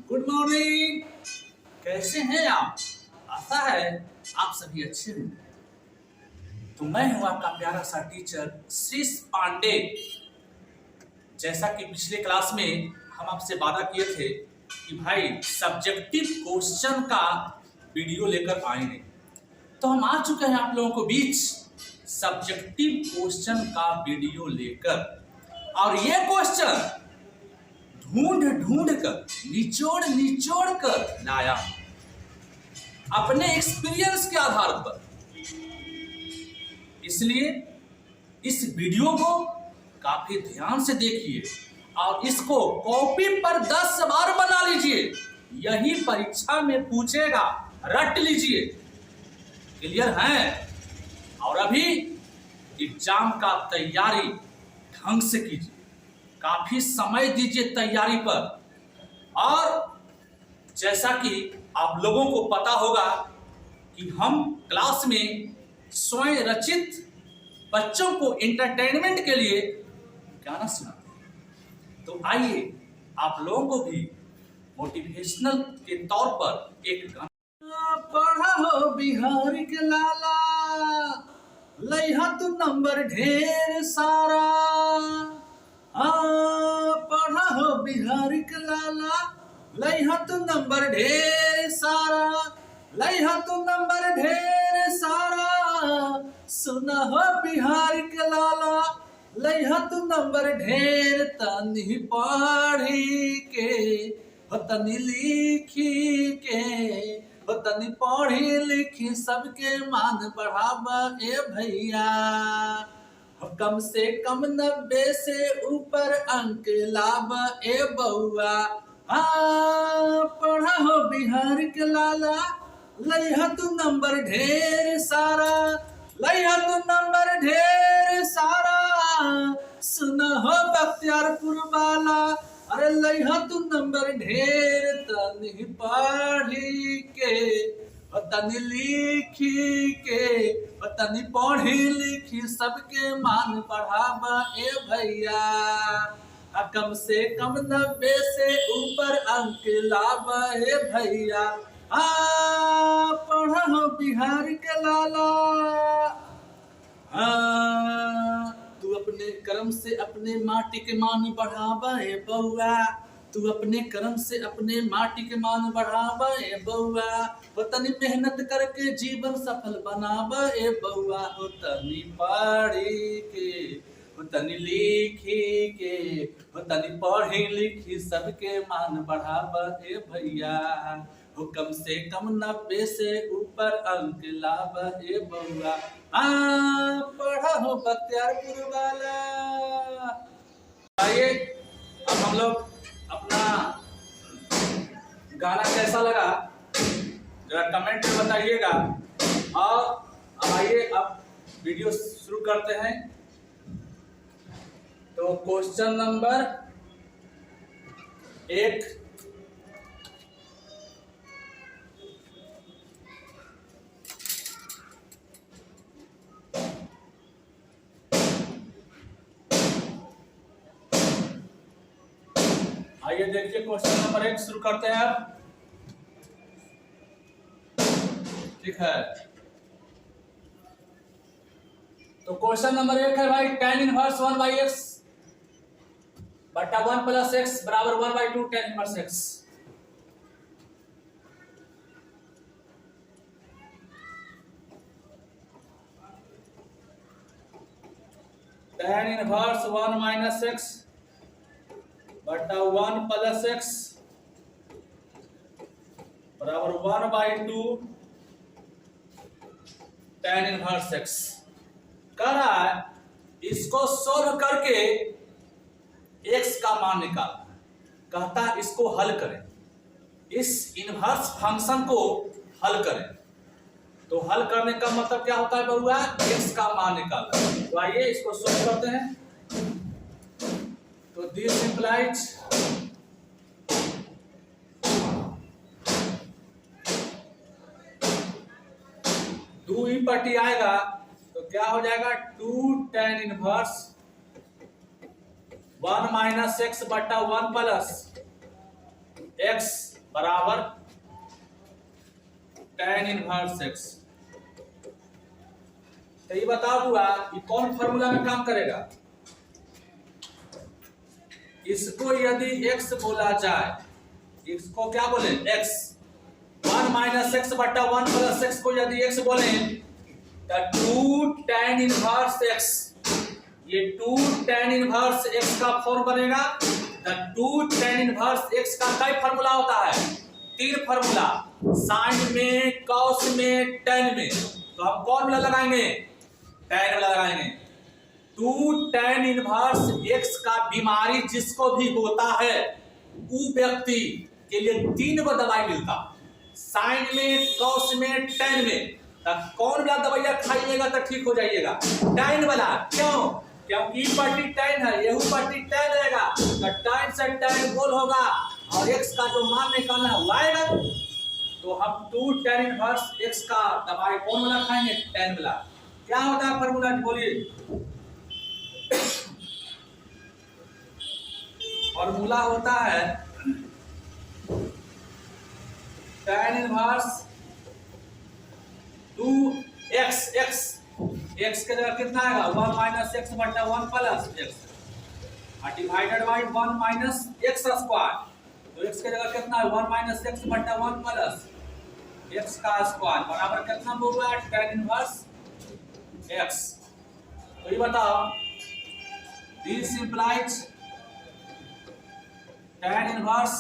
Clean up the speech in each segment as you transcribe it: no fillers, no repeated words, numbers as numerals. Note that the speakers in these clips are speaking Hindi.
Good morning. कैसे हैं आप? आशा है आप सभी अच्छे होंगे। तो मैं हूं आपका प्यारा सा टीचर श्रीश पांडे। जैसा कि पिछले क्लास में हम आपसे वादा किए थे कि भाई सब्जेक्टिव क्वेश्चन का वीडियो लेकर आएंगे, तो हम आ चुके हैं आप लोगों को बीच सब्जेक्टिव क्वेश्चन का वीडियो लेकर। और ये क्वेश्चन ढूंढ ढूंढ कर निचोड़ निचोड़ कर लाया अपने एक्सपीरियंस के आधार पर। इसलिए इस वीडियो को काफी ध्यान से देखिए और इसको कॉपी पर 10 बार बना लीजिए। यही परीक्षा में पूछेगा, रट लीजिए। क्लियर है? और अभी एग्जाम का तैयारी ढंग से कीजिए, काफी समय दीजिए तैयारी पर। और जैसा कि आप लोगों को पता होगा कि हम क्लास में स्वयं रचित बच्चों को एंटरटेनमेंट के लिए गाना सुनाते हैं। तो आइए आप लोगों को भी मोटिवेशनल के तौर पर एक गाना। पढ़ा हो बिहार के लाला, लइहा तू नंबर ढेर सारा। पढ़ा हो बिहार के लाला, लइहा तू नंबर ढेर सारा, लइहा तू नंबर ढेर सारा। सुना हो बिहार के लाला, लइहा तू नंबर ढेर। तनी पढ़ी के हो तनी लिखी के, हो तनी पढ़ी लिखी सबके मान बढ़ावा ए भैया। कम से कम 90 से ऊपर अंक लाभ ए बउआ। पढ़ा हो बिहार के लाला, लइहा तू नंबर ढेर सारा, लइहा तू नंबर ढेर सारा। सुना हो बख्तियारपुर वाला, अरे लइहा तू नंबर ढेर। तनी पढ़ी के तनी लिखी के, तनी पढ़ी लिखी सबके मान बढ़ावा ए भैया। कम से कम 90 से ऊपर अंक लावा ए भैया। पढ़ा हो बिहार के लाला। तू अपने कर्म से अपने माटी के मान बढ़ावा ए बउआ। तू अपने कर्म से अपने माटी के मान बढ़ावा ए बउआ। हो तनी मेहनत करके जीवन सफल बनावा ए बउआ। हो तनी पढ़ी के, हो तनी लिखी के, हो तनी पढ़ी लिखी सबके मान बढ़ावा ए भैया। हो कम से कम 90 से ऊपर अंक लावा ए बउआ। पढ़ा हो बख्तियारपुर वाला। आइए अब हम लोग अपना गाना कैसा लगा जरा कमेंट में बताइएगा। और अब आइए अब वीडियो शुरू करते हैं। तो क्वेश्चन नंबर 1, आइए देखिए क्वेश्चन नंबर 1 शुरू करते हैं अब। ठीक है, तो क्वेश्चन नंबर 1 है भाई tan इनवर्स 1/x बटा 1 + x बराबर 1/2 tan inverse x। tan inverse 1 - x बटा 1 + x बराबर 1/2 tan इनवर्स x। कह रहा है इसको सॉल्व करके x का मान निकालना। कहता है इसको हल करें, इस इनवर्स फंक्शन को हल करें। तो हल करने का मतलब क्या होता है बउआ? x का मान निकालना। तो आइए इसको सॉल्व करते हैं। तो दिस इंप्लाइज दो ही पट्टी आएगा तो क्या हो जाएगा 2 tan इनवर्स 1 - x बटा 1 + x बराबर tan इनवर्स x। तो ये बताओ हुआ कि कौन फॉर्मूला में काम करेगा। इसको यदि x बोला जाए, इसको क्या बोले x, 1 माइनस एक्स बटा 1 प्लस एक्स को यदि x बोले तो 2 tan इनवर्स x, ये 2 tan इनवर्स x का फॉर्म बनेगा। तो 2 tan इनवर्स x का क्या फॉर्मूला होता है, 3 फॉर्मूला, साइन में, कॉस में, tan में। तो हम कौन वाला लगाएंगे, tan वाला लगाएंगे। 2 tan इनवर्स x का बीमारी जिसको भी होता है वो व्यक्ति के लिए 3 गो दवाई मिलता, साइन में, कॉस में, tan में। तब कौन वाला दवाइया खाइएगा तो ठीक हो जाइएगा, tan वाला। क्यों, क्योंकि पार्टी tan है, यहू पार्टी tan रहेगा, तो tan से tan गोल होगा और x का जो मान निकालना है वो आएगा। तो हम 2 tan इनवर्स x का दवाई कौन वाला खाएंगे, tan वाला। क्या होता है फॉर्मूला बोलिए, फॉर्मूला होता है tan इनवर्स 2x, x के जगह कितना आएगा 1 माइनस एक्स बटा 1 plus x divided by 1 minus x square. तो x के जगह कितना है 1 माइनस एक्स बटा 1 प्लस एक्स का स्क्वायर बराबर कितना होगा tan इनवर्स x। तो ये बताओ, this implies tan inverse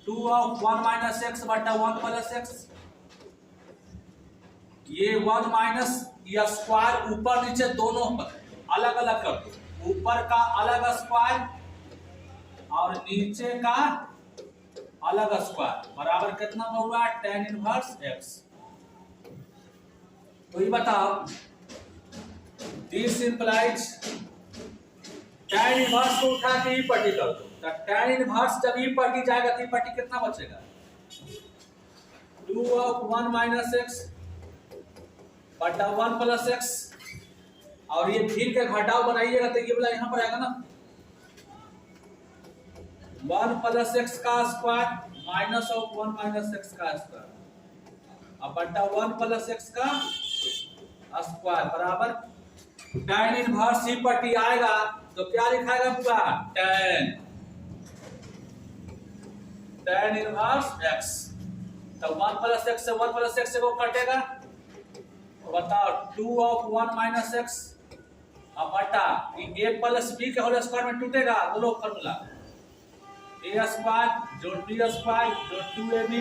2 of 1 minus x बटा 1 प्लस एक्स। ये 1 माइनस या स्क्वायर ऊपर नीचे दोनों अलग अलग कर दो, ऊपर का अलग स्क्वायर और नीचे का अलग स्क्वायर बराबर कितना होगा tan इनवर्स x। तो ये बताओ, दिस इंप्लाइज tan इनवर्स को उठा के ई पट्टी कर दो, तो tan इनवर्स जब ई पट्टी जाएगा तो ई पट्टी कितना बचेगा 2 ऑफ 1 माइनस एक्स बटा 1 प्लस एक्स। और ये फिर के घटाव बनाइएगा तो ये वाला यहां पर आएगा ना 1 प्लस एक्स का square minus of 1 minus x का स्क्वायर अब बटा 1 प्लस एक्स का स्क्वायर बराबर tan इनवर्स ही पट्टी आएगा तो क्या लिखाएगा पूरा tan इनवर्स x। तो 1 प्लस एक्स से 1 प्लस एक्स से वो कटेगा, बताओ 2 ऑफ 1 माइनस एक्स अब बटा a प्लस b के होल स्क्वायर में टूटेगा, बोलो फॉर्मूला a स्क्वायर जोड़ b स्क्वायर जोड़ 2ab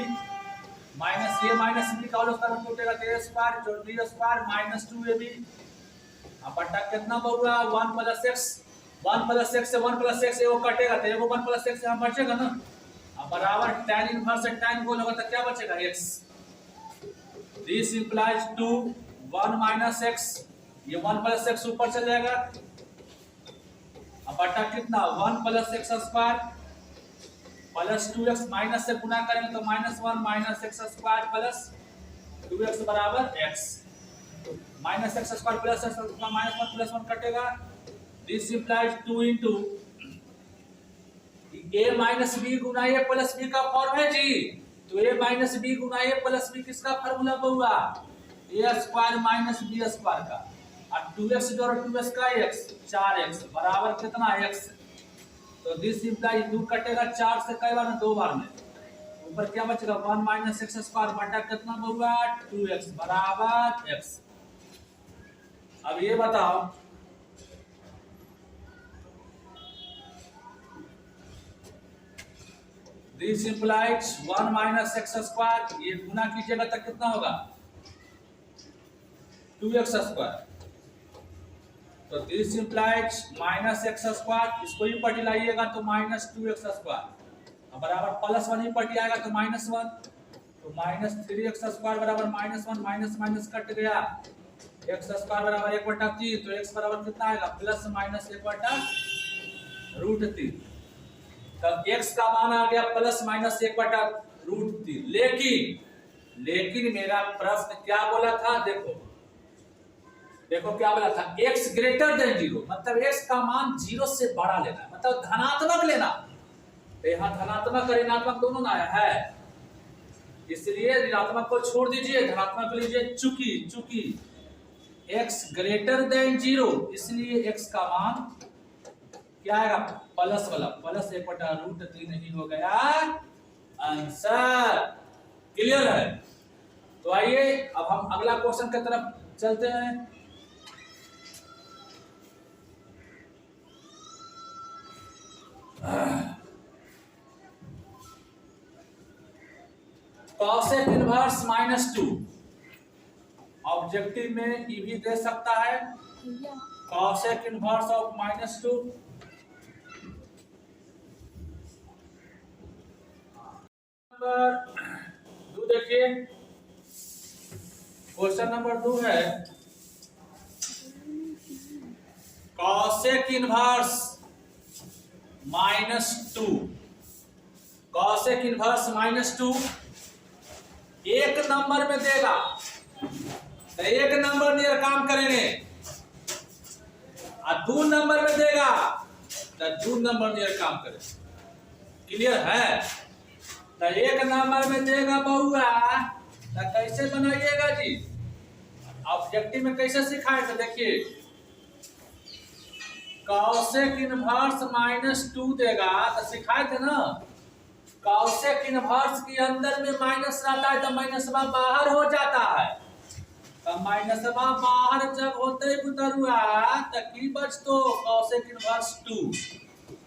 minus a minus b का होल स्क्वायर में टूटेगा तो a स्क्वायर जोड़ b स्क्वायर माइनस 2ab अब बटा कितना होगा 1 प्लस एक्स, 1 प्लस एक्स से 1 प्लस एक्स वो कटेगा तो वो 1 प्लस एक्स यहाँ बचेगा ना। अब बराबर tan इनवर्स से tan गोल होगा तो क्या बचेगा x। This implies 2 1 minus x, ये 1 प्लस एक्स ऊपर चल जाएगा अब बटा कितना 1 plus x square plus 2x minus से गुना करेंगे तो minus 1 minus x square plus 2x बराबर x। Minus x square plus x minus 1 plus 1 कटेगा। This implies 2 into a minus b गुना a प्लस बी का फॉर्म है जी। तो a माइनस बी गुना a प्लस बी किसका फॉर्मूला होगा a square minus b square का और 2x जोड़ 2x का x 4x बराबर कितना x। तो दिस इंप्लाइज 2 कटेगा 4 से कई बार 2 बार में, ऊपर क्या बचेगा 1 माइनस एक्स स्क्वायर बटा कितना होगा 2x बराबर x। अब ये बताओ, this implies 1 minus x square, ये गुना कीजिएगा तो कितना होगा 2x स्क्वायर। तो this implies minus x square, इसको ही पलटी लाइएगा तो माइनस 2x स्क्वायर बराबर प्लस 1 ही पलटी आएगा तो माइनस 1 तो माइनस 3x स्क्वायर बराबर माइनस 1 माइनस माइनस कट गया x स्क्वायर बराबर 1/3 तो x बराबर कितना आएगा प्लस माइनस 1/√3। तब x का मान आ गया प्लस माइनस 1/√3। लेकिन मेरा प्रश्न क्या बोला था, देखो क्या बोला था x ग्रेटर देन 0 मतलब x का मान 0 से बड़ा लेना मतलब धनात्मक लेना। तो यहाँ धनात्मक और ऋणात्मक दोनों ना आया है, इसलिए ऋणात्मक को छोड़ दीजिए, धनात्मक को लीजिए। चूंकि x ग्रेटर देन 0, इसलिए x का मान क्या आएगा, प्लस वाला, प्लस 1/√3 नहीं हो गया आंसर। क्लियर है? तो आइए अब हम अगला क्वेश्चन की तरफ चलते हैं। कॉसेक इनवर्स -2 ऑब्जेक्टिव में ई भी दे सकता है। कॉसेक इनवर्स ऑफ -2 नंबर 2 देखिए, क्वेश्चन नंबर 2 है कॉसेक इनवर्स -2, कॉसेक इनवर्स -2 एक नंबर में देगा तो एक नंबर नियर काम करेंगे, और 2 नंबर में देगा तो 2 नंबर नियर काम करेंगे। क्लियर है? तो एक नंबर में देगा बहुआ तो कैसे बनाइएगा जी, ऑब्जेक्टिव में कैसे सिखाए थे, देखिए कॉसेक इनवर्स -2 देगा तो सिखाए थे ना, कॉसेक इनवर्स के अंदर में माइनस रहता है तो माइनसवा बाहर हो जाता है, तो माइनसवा बाहर जब होते बुतरुआ तो की बचतो कॉसेक इनवर्स 2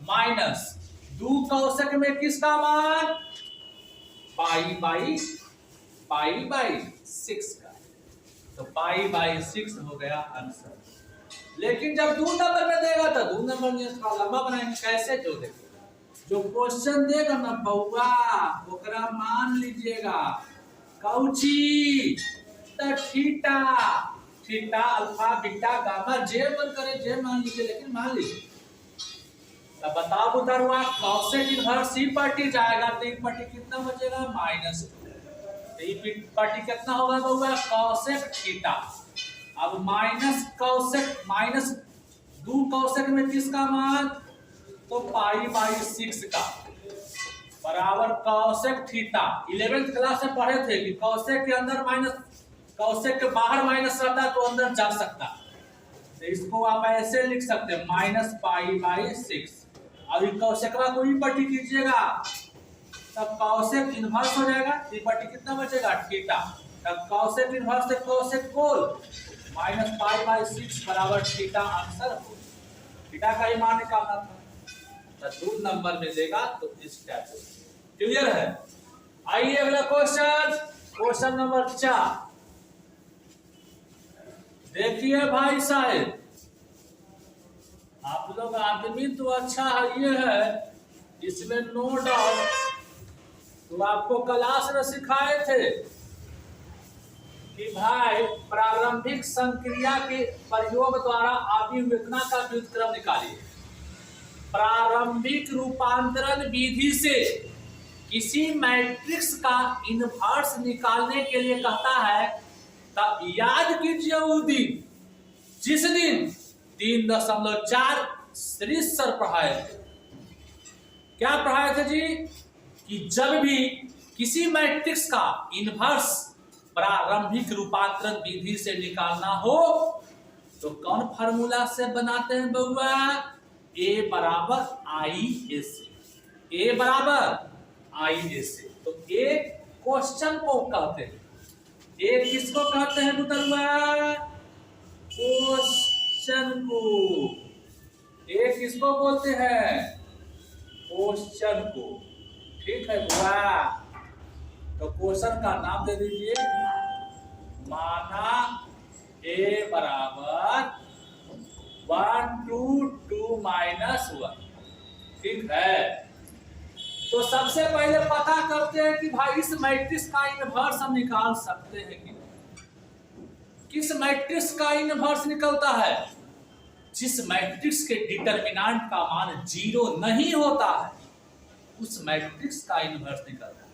माइनस 2 कॉसेक में किसका मान पाई बाई 6 का, तो पाई बाई 6 हो गया आंसर। लेकिन जब 2 नंबर में देगा तो 2 नंबर में थोड़ा लंबा बनाएंगे, कैसे, जो देखो जो क्वेश्चन देगा ना बउआ ओकरा मान लीजिएगा कौची तो थीटा अल्फा बीटा गामा जे मन करे जे मान लीजिए, लेकिन मान लीजिए। तब बताओ उधर हुआ कॉसेक इनवर्स ई पार्टी जाएगा तो ई पार्टी कितना बचेगा -2, तो ई पार्टी कितना होगा बउआ कॉसेक थीटा। अब माइनस कॉसेक -2 कॉसेक में किसका मान तो पाई बाई 6 का बराबर कॉसेक थीटा। 11th क्लास में पढ़े थे कि कॉसेक के अंदर माइनस, कॉसेक के बाहर माइनस रहता है तो अंदर जा सकता, तो इसको आप ऐसे लिख सकते हैं -पाई बाई 6। अब कॉसेकवा को ई पट्टी कीजिएगा तब कॉसेक इनवर्स हो जाएगा, ई पट्टी कितना बचेगा थीटा, तब कॉसेक इनवर्स से कॉसेक होल -पाई बाई 6 बराबर थीटा आंसर हो। थीटा का ही मान निकालना था, तो 2 नंबर में देगा तो इस टाइप से। क्लियर है? आइए अगला क्वेश्चन नंबर 4 देखिए भाई साहब, आप लोग आदमी तो अच्छा है ये है, इसमें नो डाउट। तो आपको क्लास में सिखाए थे कि भाई प्रारंभिक संक्रिया के प्रयोग द्वारा अभिव्यक्ति का व्युत्क्रम निकालिए। प्रारंभिक रूपांतरण विधि से किसी मैट्रिक्स का इनवर्स निकालने के लिए कहता है, तब याद कीजिए वो दिन जिस दिन 3.4 सर पढ़ाए थे। क्या पढ़ाए थे जी? कि जब भी किसी मैट्रिक्स का इनवर्स प्रारंभिक रूपांतरण विधि से निकालना हो तो कौन फार्मूला से बनाते हैं बउआ? A बराबर I से, A बराबर I से। तो A क्वेश्चन को कहते हैं, A किसको कहते हैं बुतरुआ? क्वेश्चन को। A किसको बोलते हैं? क्वेश्चन को। ठीक है बुआ, तो क्वेश्चन का नाम दे दीजिए, माना A बराबर 1 2 2 -1। ठीक है, तो सबसे पहले पता करते हैं कि भाई इस मैट्रिक्स का इनवर्स हम निकाल सकते हैं कि किस मैट्रिक्स का इनवर्स निकलता है? जिस मैट्रिक्स के डिटरमिनेंट का मान 0 नहीं होता है उस मैट्रिक्स का इनवर्स निकलता है,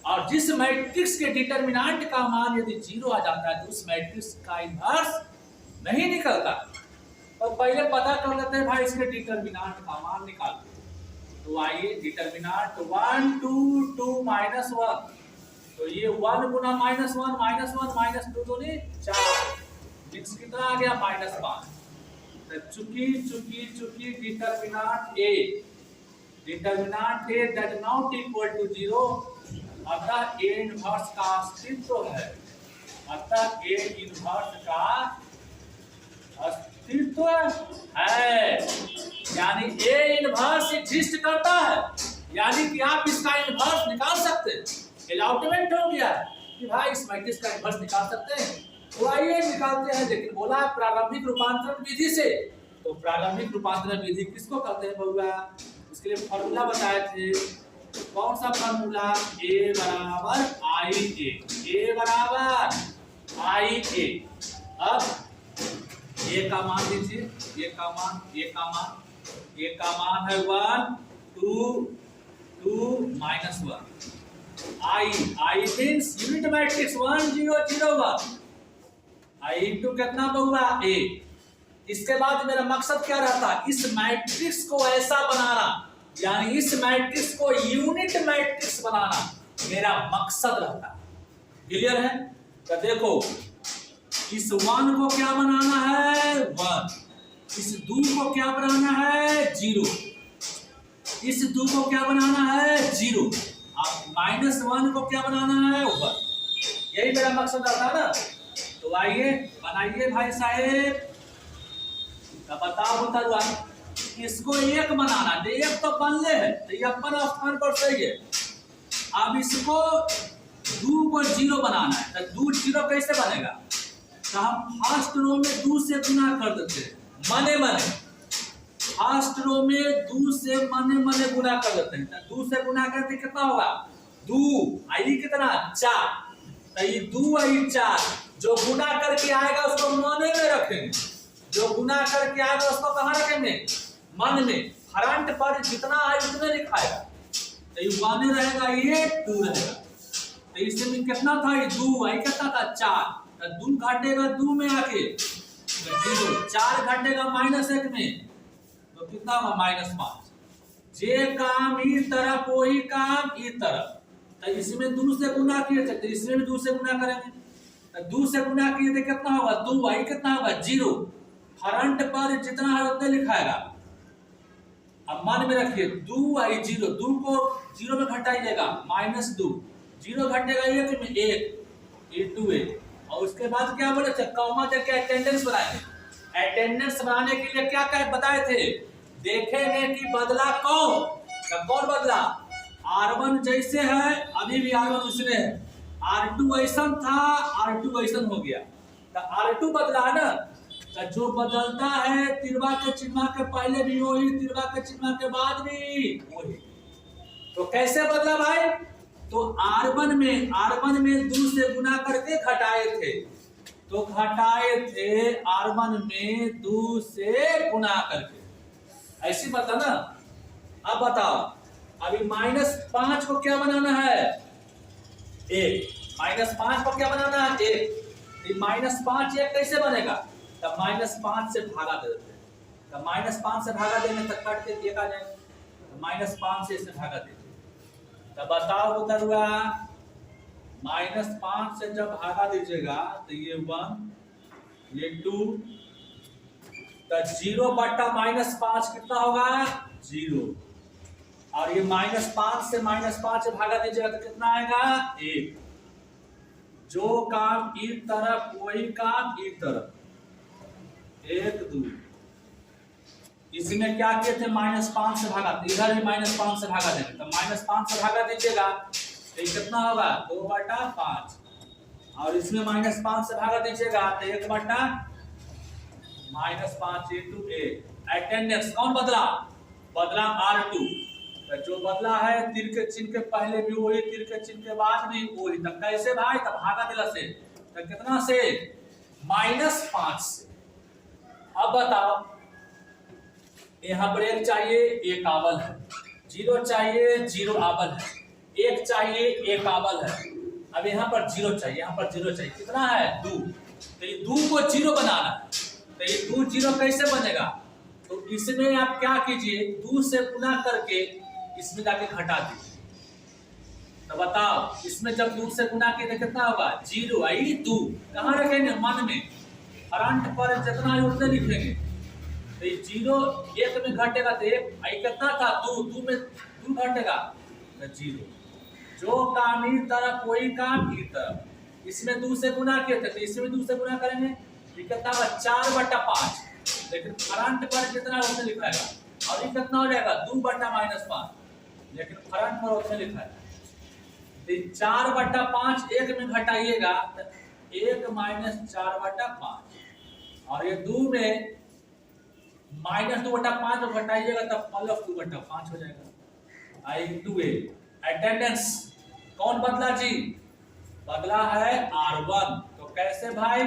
और जिस मैट्रिक्स के डिटरमिनेंट का मान यदि 0 आ जाता है तो उस मैट्रिक्स का इनवर्स नहीं निकलता। तो पहले पता कर लेते हैं भाई इसके डिटरमिनेंट का मान निकालते हैं। तो आइए डिटर्मिनेंट 1 2 2 -1, तो ये 1 गुना -1 -2 दूनी 4, मिक्स कितना आ गया -5। तो चूंकि determinant A that not equal to 0, अतः ए इनवर्स का अस्तित्व है, अतः ए इनवर्स का अस्तित्व है, यानी ए इनवर्स एग्जिस्ट करता है, यानी कि आप इसका इनवर्स निकाल सकते हैं। एलाउटमेंट हो गया है कि भाई इस मैट्रिक्स का इनवर्स निकाल सकते हैं, तो आइए निकालते हैं। लेकिन बोला प्रारंभिक रूपांतरण विधि से, तो प्रारंभिक रूपांतरण विधि किसको कहते हैं बउआ? उसके लिए फॉर्मूला बताए थे। कौन सा फॉर्मूला? ए बराबर आई ए बराबर आई ए। अब ए का मान लीजिए, ए का मान है 1 2 2 -1। आई मींस यूनिट मैट्रिक्स 1 0 0 1, आई इंटू कितना बउआ? ए। इसके बाद मेरा मकसद क्या रहता? इस मैट्रिक्स को ऐसा बनाना, यानी इस मैट्रिक्स को यूनिट मैट्रिक्स बनाना मेरा मकसद रहता। क्लियर है? तो देखो, इस 1 को क्या बनाना है? 1। इस 2 को क्या बनाना है? 0। इस 2 को क्या बनाना है? 0। अब -1 को क्या बनाना है? 1। यही मेरा मकसद रहता है ना। तो आइए बनाइए भाई साहेब। तो बताओ तरुआ, इसको 1 बनाना, तो 1 तो बनले है, तो ये अपन स्थान पर सही है। अब इसको 2 को 0 बनाना है, तो 2 0 कैसे बनेगा? तो हम फर्स्ट रो में 2 से गुना कर देते हैं, मने फर्स्ट रो में 2 से मने गुना कर देते हैं। तो 2 से गुना करते कितना होगा? 2 आई कितना? 4। तो ये 2 आई 4, जो गुना करके आएगा उसको मने में रखेंगे, जो गुना करके आएगा उसको कहाँ रखेंगे? मन में। फ्रंट पर जितना है उतने लिखाएगा, तो ये 1 रहेगा, ये 2 रहेगा। तो इसमें कितना था? ये 2 आई कितना था? 4। तो 2 घटेगा 2 में आके, तो 0। 4 घटेगा -1 में, तो कितना होगा? -5। जे काम इस तरफ वही काम इस तरफ। तो इसमें 2 से गुना किए थे, तो इसमें भी 2 से गुना करेंगे। तो 2 से गुना किए थे कितना होगा? 2 आई कितना होगा? 0। फ्रंट पर जितना है उतने लिखाएगा। अब मन में रखिए 2 आई 0, 2 को 0 में घटाइएगा -2, 0 घटेगा 1 में 1 इंटू 1। और उसके बाद क्या बोले थे? कॉमा देके अटेंडेंस बनाएंगे। अटेंडेंस बनाने के लिए क्या कहे बताए थे? देखेंगे कि बदला कौन बदला? R1 जैसे है अभी भी R1 उसने है, R2 ऐसा था, R2 ऐसा हो गया, तो R2 बदला है ना। तो जो बदलता है तिरवा के चिन्ह के पहले भी वही, तिरवा के चिन्ह के बाद भी वही। तो कैसे बदला भाई? तो R1 में 2 से गुना करके घटाए थे, तो घटाए थे R1 में 2 से गुना करके, ऐसी बता ना। अब बताओ, अभी -5 को क्या बनाना है? 1। -5 को क्या बनाना है? 1। -5 1 कैसे बनेगा? तब -5 से भागा दे देते हैं, तब -5 से भागा देने तक कट के 1 आ जाएगा, तो -5 से इसे भागा देते। तब बताओ बतरुआ, -5 से जब भागा दीजिएगा तो ये 1 ये 2, तो 0/-5 कितना होगा? 0। और ये -5 से -5 भागा दीजिएगा तो कितना आएगा? 1। जो काम इस तरफ वही काम इस तरफ, 1 2। इसमें क्या किए थे? -5 से भागा, इधर भी -5 से भागा देंगे, तो -5 से भागा दीजिएगा तो कितना होगा? 2/5। और इसमें -5 से भागा दीजिएगा तो 1/-5 इंटू 1। अटेंडेंस कौन बदला? बदला R2। तो जो बदला है तीर के चिन्ह के पहले भी वही, तीर के चिन्ह के बाद भी वही। तो कैसे भाई? तब भागा दिला से, तो कितना से? -5 से। अब बताओ, यहाँ पर 1 चाहिए, 1 आवल है, 0 चाहिए, 0 आवल है, 1 चाहिए, 1 आवल है। अब यहाँ पर 0 चाहिए, यहाँ पर 0 चाहिए, कितना है? 2। तो ये 2 को 0 बनाना है, तो ये 2 0 कैसे बनेगा? तो इसमें आप क्या कीजिए? 2 से गुना करके इसमें जाके घटा दी, तो बताओ इसमें जब 2 से गुना किए तो कितना होगा 0 आई 2, कहाँ रखेंगे मन में, फ्रंट पर जितना है उतने लिखेंगे, तो ये 0 1 में घटेगा तो 1 आई कितना था 2, 2 में 2 घटेगा तो 0। जो काम इस तरफ वही काम इस तरफ, इसमें 2 से गुना किए थे तो इसमें 2 से गुना करेंगे, ये कितना होगा 4/5, लेकिन फ्रंट पर कितना उसने लिखा है, और ये कितना हो जाएगा 2/-5, लेकिन फ्रंट पर उसने लिखा है, तो 4/5 1 में घटाइएगा तो 1 - 4/5, और ये 2 में -2/5 घटाइएगा तब +2/5 हो जाएगा। आई 2a अटेंडेंस कौन बदला जी, बदला है R1, तो कैसे भाई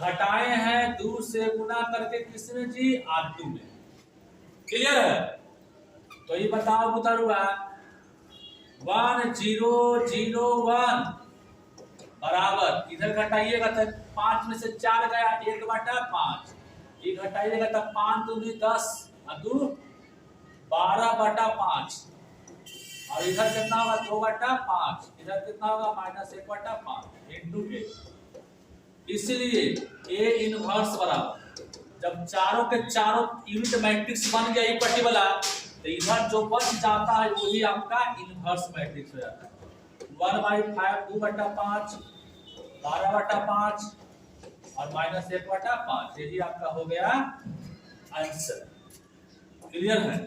घटाए हैं 2 से गुना करके किसमें जी R2 में, क्लियर है। तो ये बताओ उतरुआ 1 0 0 1 बराबर, इधर घटाइएगा तो 5 में से 4 गया 1/5, ये घटाइएगा तब 5 दूनी 10 और 2 12/5, और इधर कितना होगा 2/5, इधर कितना होगा -1/5 इंटू a, इसलिए a इनवर्स बराबर, जब चारों के चारों यूनिट मैट्रिक्स बन गया इक्विटी वाला, तो इधर जो बच जाता है वही आपका इनवर्स मैट्रिक्स हो जाता है। 1/5 2/5 12/5 और -1/5, यही आपका हो गया आंसर, क्लियर है।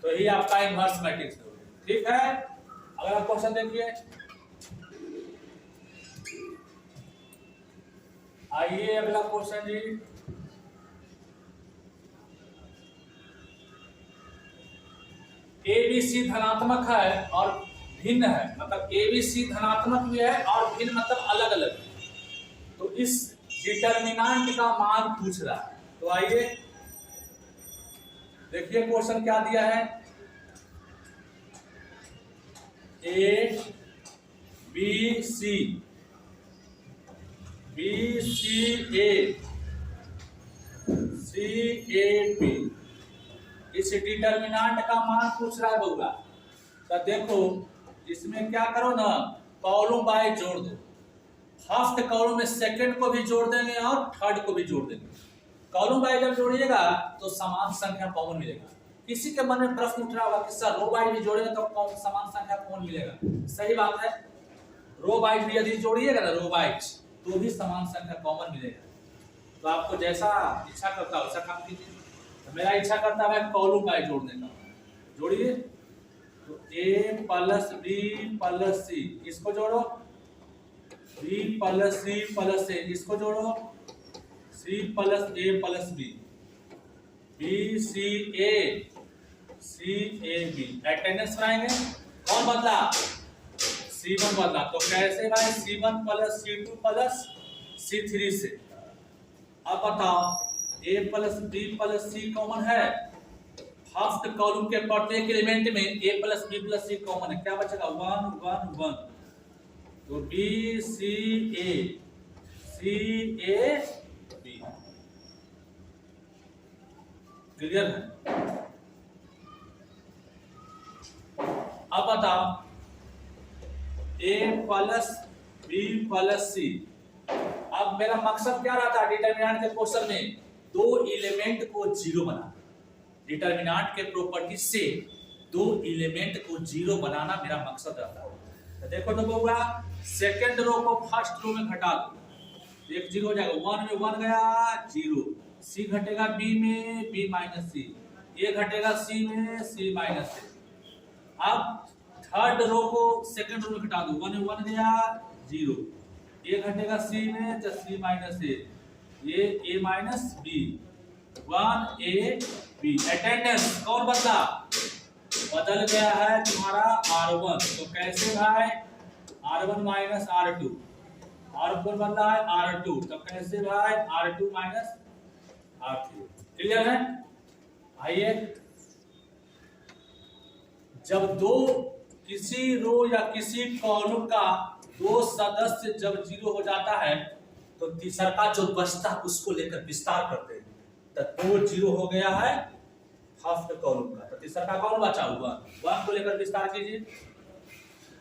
तो यही आपका इनवर्स मैट्रिक्स हो गया, ठीक है। अगला क्वेश्चन देखिए, आइए अगला क्वेश्चन जी, ABC धनात्मक है और भिन्न है, मतलब ABC धनात्मक भी है और भिन्न मतलब अलग अलग, तो इस डिटर्मिनेंट का मान पूछ रहा है। तो आइए देखिए क्वेश्चन क्या दिया है, A B C B C A C A B, इस डिटर्मिनेंट का मान पूछ रहा है बउआ। तो देखो इसमें क्या करो ना, कॉलम बाय जोड़ दो, फर्स्ट कॉलम में सेकंड को भी जोड़ देंगे और थर्ड को भी जोड़ देंगे। कॉलम बाय जब जोड़िएगा तो समान संख्या कॉमन मिलेगा। किसी के मन में प्रश्न उठ रहा होगा कि सर रो बाय भी जोड़ेंगे तो समान संख्या कौन मिलेगा, सही बात है, रो बाय भी यदि जोड़िएगा ना रो बाय तो भी समान संख्या कॉमन मिलेगा। तो आपको जैसा इच्छा करता है वैसा काम कीजिए। तो मेरा इच्छा करता है कॉलम बाय जोड़ने का, जोड़िए। तो A + B + C, इसको जोड़ो, B + C + A, इसको जोड़ो, C + A + B, B C A C A B, attendance बनाएंगे, कौन बदला C1 बदला, तो कैसे भाई C1 + C2 + C3 से। अब बताओ A + B + C कॉमन है, फर्स्ट कॉलम के प्रत्येक एलिमेंट में A + B + C कॉमन है, क्या बचेगा 1 1 1, तो B C A C A B, clear है। अब बताओ A + B + C, अब मेरा मकसद क्या रहा था डिटरमिनेंट के क्वेश्चन में, दो एलिमेंट को जीरो बनाना, डिटरमिनेंट के प्रॉपर्टी से दो एलिमेंट को जीरो बनाना मेरा मकसद रहता है। तो देखो तो बउआ सेकंड रो को फर्स्ट रो में घटा दो, एक जीरो हो जाएगा, 1 में 1 गया 0, C घटेगा B में B - C, A घटेगा C में C - A। अब थर्ड रो को सेकंड रो में घटा दो, 1 में 1 गया 0, A घटेगा C में तो C - A, ये A - B, 1 A B, attendance कौन बदला, बदल गया है तुम्हारा R1, तो कैसे भाई R1 - R2, R4 बदला है R2, तो कैसे भाई R2 - R3, क्लियर है। आइए जब दो किसी रो या किसी कॉलम का दो सदस्य जब जीरो हो जाता है तो तीसरा का जो बचता है उसको लेकर विस्तार करते हैं। तो दो जीरो हो गया है फर्स्ट कॉलम का, तो तीसरा का कौन बचा हुआ, वन को लेकर विस्तार कीजिए।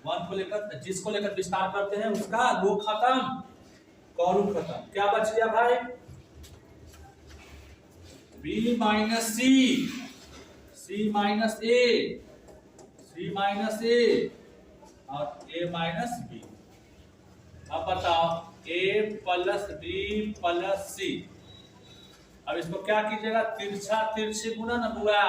वन को लेकर, जिसको लेकर विस्तार करते हैं उसका रो खत्म कॉलम खत्म। क्या बच गया भाई, B minus C, C minus A, C minus A और ए माइनस बी। अब बताओ ए प्लस बी प्लस सी। अब इसको क्या कीजिएगा, तिरछा तिरछी गुणा न हुआ,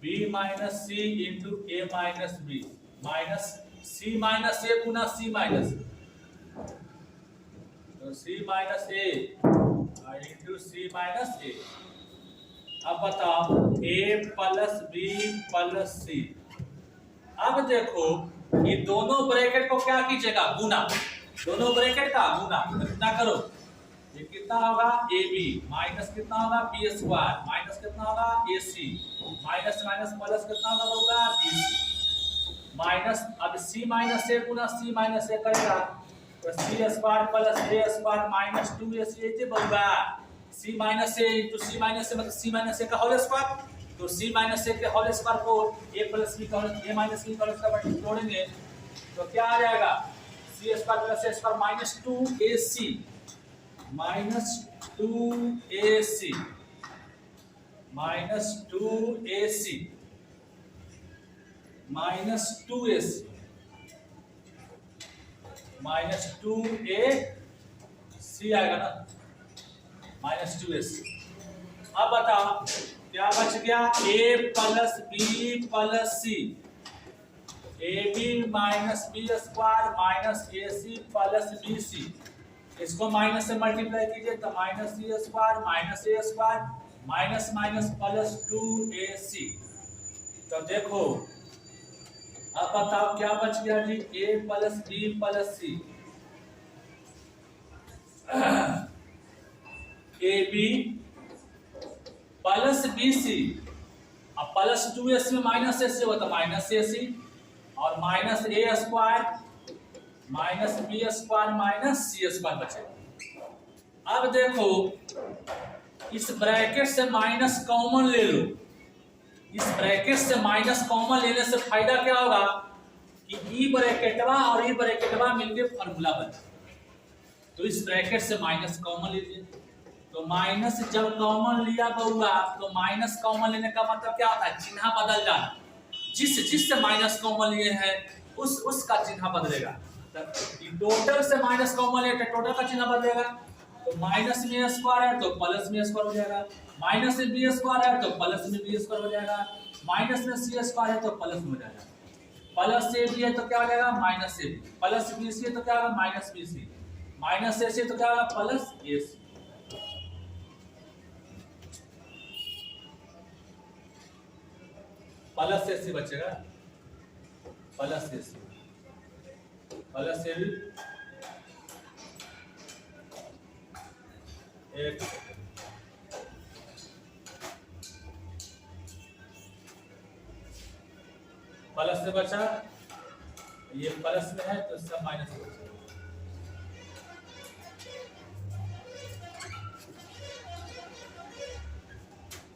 बी माइनस सी इंटू ए माइनस बी माइनस सी माइनस ए गुना सी माइनस, तो सी minus A into C minus ए। अब बताओ ए प्लस बी प्लस सी। अब देखो ये दोनों ब्रैकेट को क्या कीजिएगा, गुना, दोनों ब्रैकेट का गुना। कितना करो, ये कितना होगा ए बी माइनस कितना होगा बी स्क्वायर माइनस कितना होगा ए सी माइनस माइनस प्लस कितना होगा बी सी माइनस। अब सी माइनस ए गुना सी माइनस ए करेगा तो सी square plus A square minus 2ac ऐसे बनेगा। सी minus A into C minus ए मतलब सी माइनस ए का होल स्क्वायर, तो सी माइनस ए के होल स्क्वायर को ए प्लस बी का होल ए माइनस बी का होल स्क्वायर जोड़ेंगे तो क्या आ जाएगा, C square plus A square minus 2ac minus 2ac minus 2ac minus 2ac minus 2ac आएगा ना, माइनस 2ac। अब बताओ क्या बच गया, a plus B plus C, A B minus B square minus A C plus B C. इसको माइनस से मल्टीप्लाई कीजिए तो minus C square minus A square minus minus plus 2ac। तो देखो अब बताओ क्या बच गया जी, a plus B plus C, A B plus B C, अब प्लस 2ac में माइनस ac होता है माइनस ac और minus A square minus B square minus C square बचेगा। अब देखो इस ब्रैकेट से माइनस कॉमन ले लो, इस ब्रैकेट से माइनस कॉमन लेने से फायदा क्या होगा कि ई ब्रैकेटवा और ई ब्रैकेटवा मिलके फॉर्मूला बना। तो इस ब्रैकेट से माइनस कॉमन लीजिए, तो माइनस जब कॉमन लिया बउआ तो माइनस कॉमन लेने का मतलब क्या होता है, चिन्ह बदल जाना। जिससे माइनस कॉमन लिए हैं उसका चिन्ह बदलेगा। टोटल से माइनस कॉमन लिया तो टोटल का चिन्ह बदलेगा, तो माइनस में स्क्वायर है तो प्लस में स्क्वायर हो जाएगा, माइनस में बी स्क्वायर है तो प्लस में बी स्क्वायर हो जाएगा, माइनस में सी स्क्वायर है तो प्लस में हो जाएगा, प्लस ए बी है तो क्या हो जाएगा minus a B, plus B c है तो क्या होगा माइनस बी सी, माइनस ए सी तो क्या होगा plus a C. Plus a c बचेगा, plus a C plus a b एक प्लस से बचा, ये प्लस में है तो सब माइनस से बचा।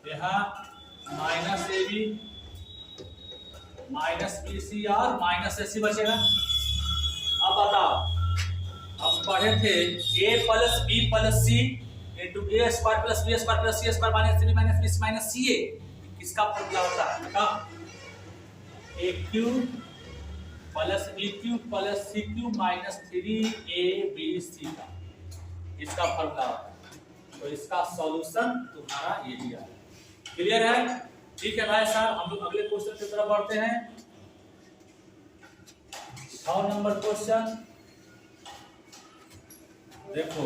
यहाँ minus a B minus b c और माइनस ए सी बचेगा। अब बताओ, हम पढ़े थे a plus B plus C into A square plus B square plus C square minus B minus B minus C A, किसका फॉर्मूला होता है बता, A cube plus B cube plus C cube minus 3ab का, इसका फॉर्मूला होता है। तो इसका सॉल्यूशन तुम्हारा ये दिया है। क्लियर है? ठीक है भाई साहब, हम लोग अगले क्वेश्चन की तरफ बढ़ते हैं। 6 नंबर क्वेश्चन देखो,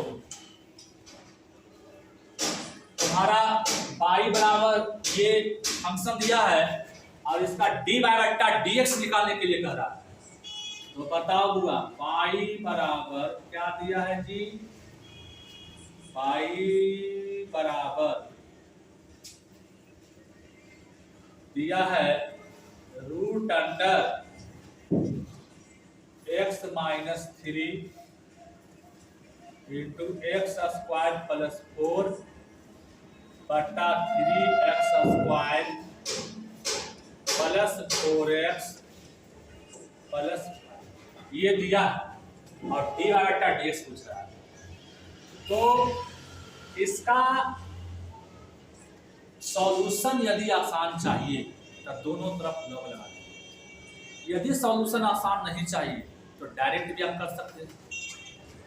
तुम्हारा y बराबर ये फंक्शन दिया है और इसका dy बटा dx निकालने के लिए कह रहा है। तो बताओ बुआ, y बराबर क्या दिया है जी, y बराबर दिया है root under x minus 3 into x square plus 4 बटा 3x square plus 4x plus ये दिया है और डी बाटा dx पूछ रहा है। तो इसका सॉल्यूशन यदि आसान चाहिए तो दोनों तरफ लॉग लगा दें। यदि सॉल्यूशन आसान नहीं चाहिए तो डायरेक्ट भी आप कर सकते हैं।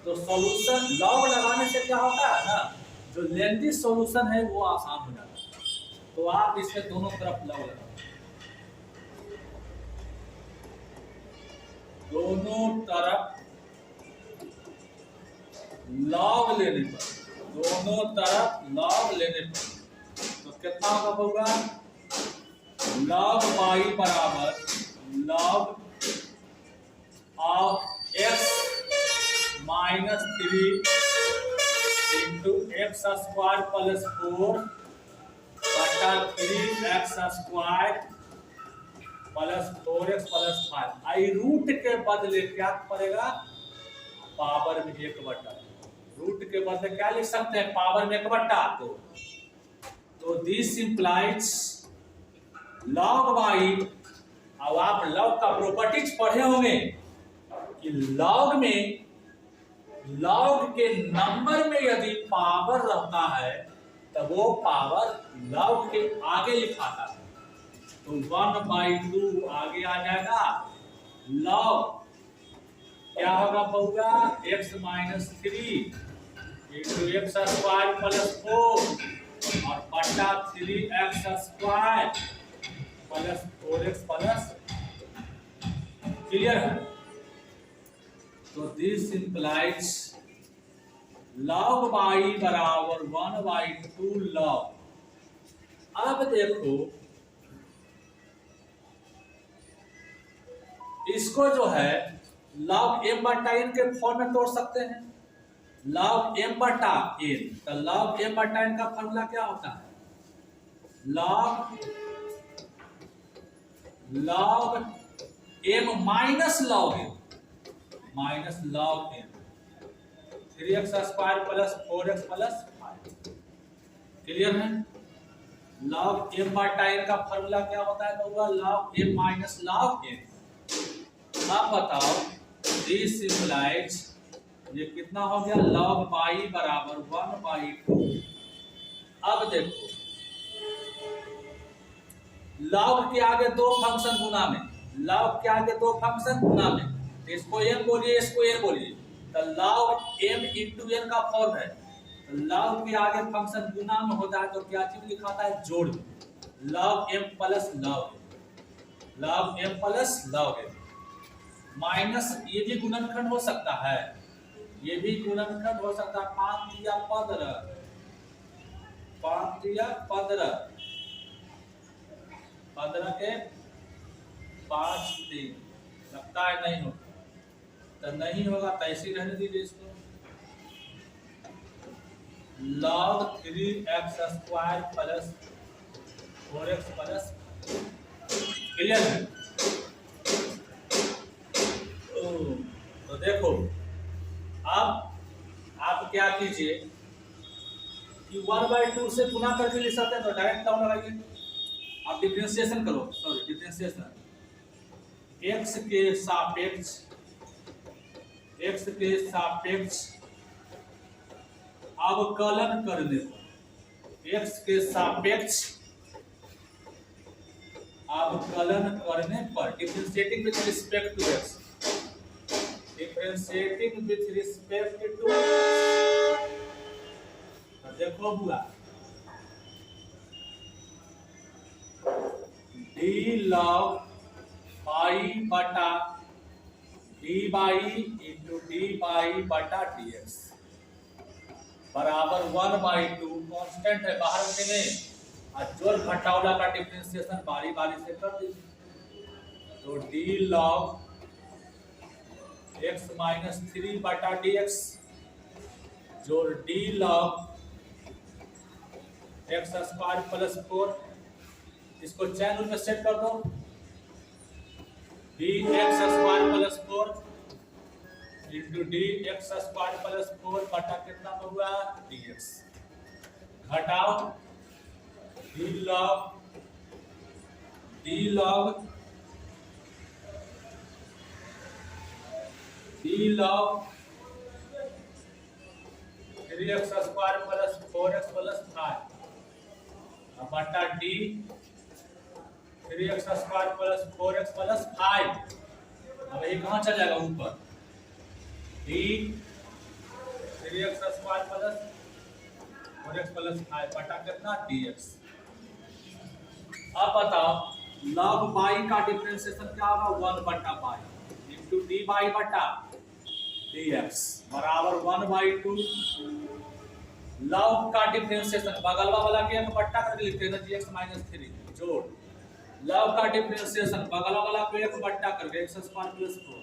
तो सॉल्यूशन लॉग लगाने से क्या होता है ना, जो लेंथी सॉल्यूशन है वो आसान हो जाता है। तो आप इसमें दोनों तरफ लॉग लगाओ, दोनों तरफ लॉग लेने पर, दोनों तरफ लॉग लेने पर तो कितना होगा, लॉग y बराबर log of x minus 3 into x square plus 4 बटा 3x square plus 4x plus 5। आई रूट के बदले क्या पड़ेगा, पावर में 1/। रूट के बदले क्या लिख सकते हैं, पावर में 1/2। तो दिस इंप्लाइज लॉग y। अब आप लॉग का प्रॉपर्टीज पढ़े होंगे कि लॉग में, लॉग के नंबर में यदि पावर रहता है तो वो पावर लॉग के आगे लिखाता है। तो 1/2 आगे आ जाएगा, लॉग क्या होगा बउआ, x minus 3 into x square plus 4 और बटा 3x square plus 4x plus. Clear है? तो दिस इंप्लाइज लॉग y बराबर 1/2 लॉग। अब देखो इसको जो है लॉग m बटा n के फॉर्म में तोड़ सकते हैं। लॉग m बटा n, तो लॉग m बटा n का फॉर्मूला क्या होता है, log m minus log n, minus log n 3x square plus 4x plus 5। Clear है? लॉग m बटा n का फॉर्मूला क्या होता है तो log m minus log n। अब बताओ दिस इंप्लाइज ये कितना हो गया, लॉग y बराबर 1/2। अब देखो लॉग के आगे दो फंक्शन गुना में, लॉग के आगे दो फंक्शन गुना में, इसको m बोलिए, इसको n बोलिए। तो लॉग m इंटू n का फॉर्म है। तो लॉग के आगे फंक्शन गुना में होता है तो क्या चीज लिखाता है, जोड़ में, log m plus log n, log m plus log n minus ये भी गुणनखंड हो सकता है, ये भी गुणनखंड हो सकता है। 5 दिया 15, 5 दिया 15, 15 के 5 3, लगता है नहीं होगा, तो नहीं होगा तो ऐसे रहने दीजिए इसको। Log 3x square plus 4x plus. Clear है? तो देखो अब आप क्या कीजिए कि 1/2 से गुना करके लिख सकते हैं, तो डायरेक्ट टर्म लगाइए। आप डिफरेंशिएशन करो, सॉरी डिफरेंशिएशन, x के सापेक्ष अवकलन करने पर, x के सापेक्ष अवकलन करने पर, differentiating with respect to x, differentiating with respect to, देखो बुआ d log पाई बटा dy इंटू dy बटा dx बराबर 1/2। कांस्टेंट है बाहर रखेंगे और जोड़ घटावला का डिफरेंशिएशन बारी बारी से कर दीजिए। तो d log x माइनस 3 बटा dx जोड़ d log x square plus 4, इसको चैन रूल में सेट कर दो। D x square plus 4 into D x square plus 4 बटा कितना हुआ डी एक्स, घटाओ D log 3x square plus 4x plus 5 बटा D 3x square plus 4x plus 5। अब ये कहाँ चल जाएगा ऊपर, D 3x square plus 4x plus 5 बटा कितना dx। अब बताओ log पाई का डिफरेंशिएशन क्या होगा 1 बटा पाई इंटू डी बाई बटा dx बराबर 1/2। log का डिफरेंशिएशन बगलवा वाला के एक बट्टा करके लिखते हैं ना dx माइनस 3 जोड़, log का डिफरेंशिएशन बगलवा वाला को एक बट्टा करके x स्क्वायर प्लस 4।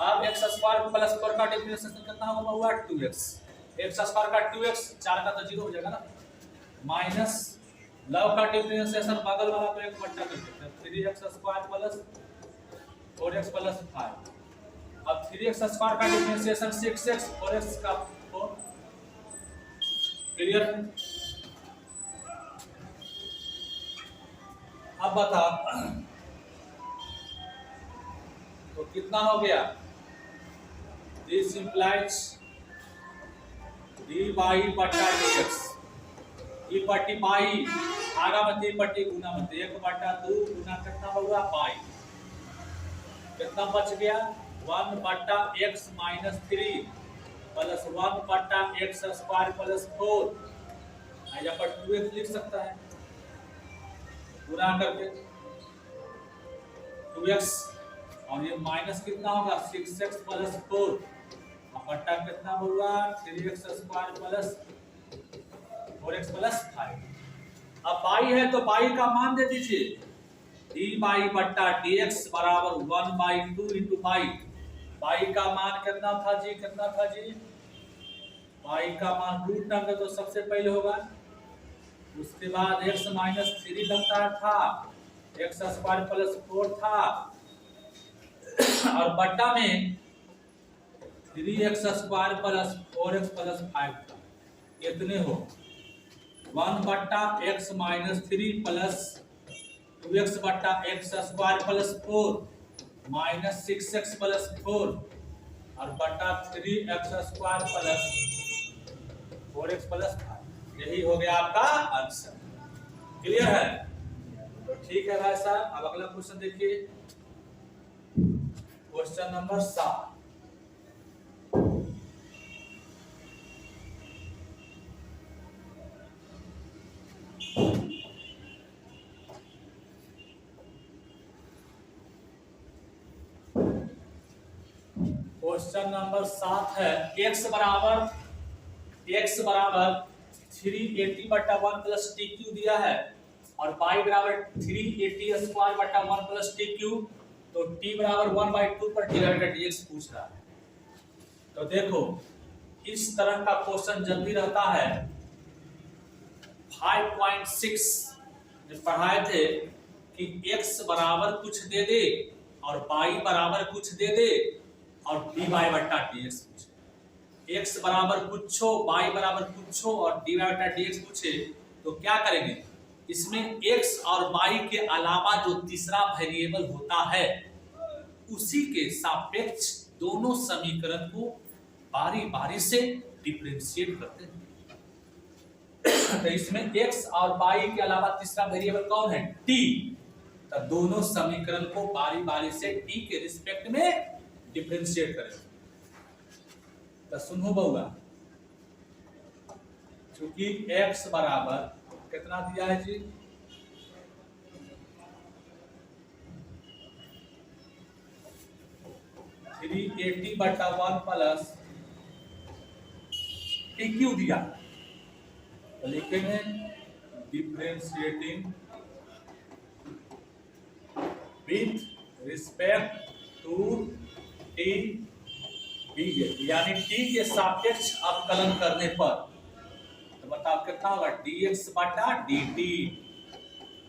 अब x स्क्वायर प्लस 4 का डिफरेंशिएशन कितना होगा हुआ 2x, x स्क्वायर का 2x 4 का तो 0 हो जाएगा ना, माइनस log का डिफरेंशिएशन बगल वाला को एक बट्टा करके 3x square plus 4x plus 5। अब 3x स्क्वायर का डिफरेंशिएशन 6x 4x का 4। क्लियर। अब बता तो कितना हो गया, दिस इंप्लाइज डी बाई बटा dx, ई पट्टी बाई आगा मत ई पट्टी गुना मत 1 बटा 2 गुना कितना होगा पाई, कितना बच गया 1 बटा x माइनस 3 प्लस 1 बटा x स्क्वायर प्लस 4। यहाँ पर 2x लिख सकता है गुना करके 2x और ये माइनस कितना होगा 6x प्लस 4 बटा कितना होगा 3x square plus 4x plus 5। अब पाई है तो पाई का मान दे दीजिए, डी बाई बट्टा dx बराबर 1/2 इंटू पाई। पाई का मान कितना था जी, कितना था जी, पाई का मान रूट टर्म तो सबसे पहले होगा, उसके बाद x माइनस 3 लगता था, x स्क्वायर प्लस 4 था और बट्टा में 3x square plus 4x plus 5 था। इतने हो 1 बट्टा x माइनस 3 प्लस 2x बट्टा x square plus 4 minus 6x plus 4 और बट्टा 3x square plus 4x plus 5। यही हो गया आपका आंसर। क्लियर है, तो ठीक है भाई साहब। अब अगला क्वेश्चन देखिए, क्वेश्चन नंबर 7। क्वेश्चन नंबर 7 है, x बराबर 380 बटा 1 प्लस टी क्यू दिया है और y बराबर 380 स्क्वायर बटा 1 प्लस टी क्यू, तो t बराबर 1/2 पर डिवाइडेड dx पूछ रहा है। तो देखो इस तरह का क्वेश्चन जब भी रहता है 5.6 में पढ़ाए थे कि x बराबर कुछ दे दे और y बराबर कुछ दे दे और dy बटा dx पूछे, x बराबर कुछ हो y बराबर कुछ हो और dy बटा dx पूछे, तो क्या करेंगे, इसमें x और y के अलावा जो तीसरा वेरिएबल होता है उसी के सापेक्ष दोनों समीकरण को बारी बारी से डिफरेंशिएट करते हैं। तो इसमें x और y के अलावा तीसरा वेरिएबल कौन है, t। तो दोनों समीकरण को बारी बारी से t के रिस्पेक्ट में डिफरेंशिएट करें। तो सुनो बउआ, चूंकि x बराबर कितना दिया है जी, थ्री 80 बटा 1 प्लस टी क्यू दिया, तो लिखेंगे differentiating with respect to t d, यानी टी के सापेक्ष अवकलन करने पर, तो बताओ कितना होगा dx बटा dt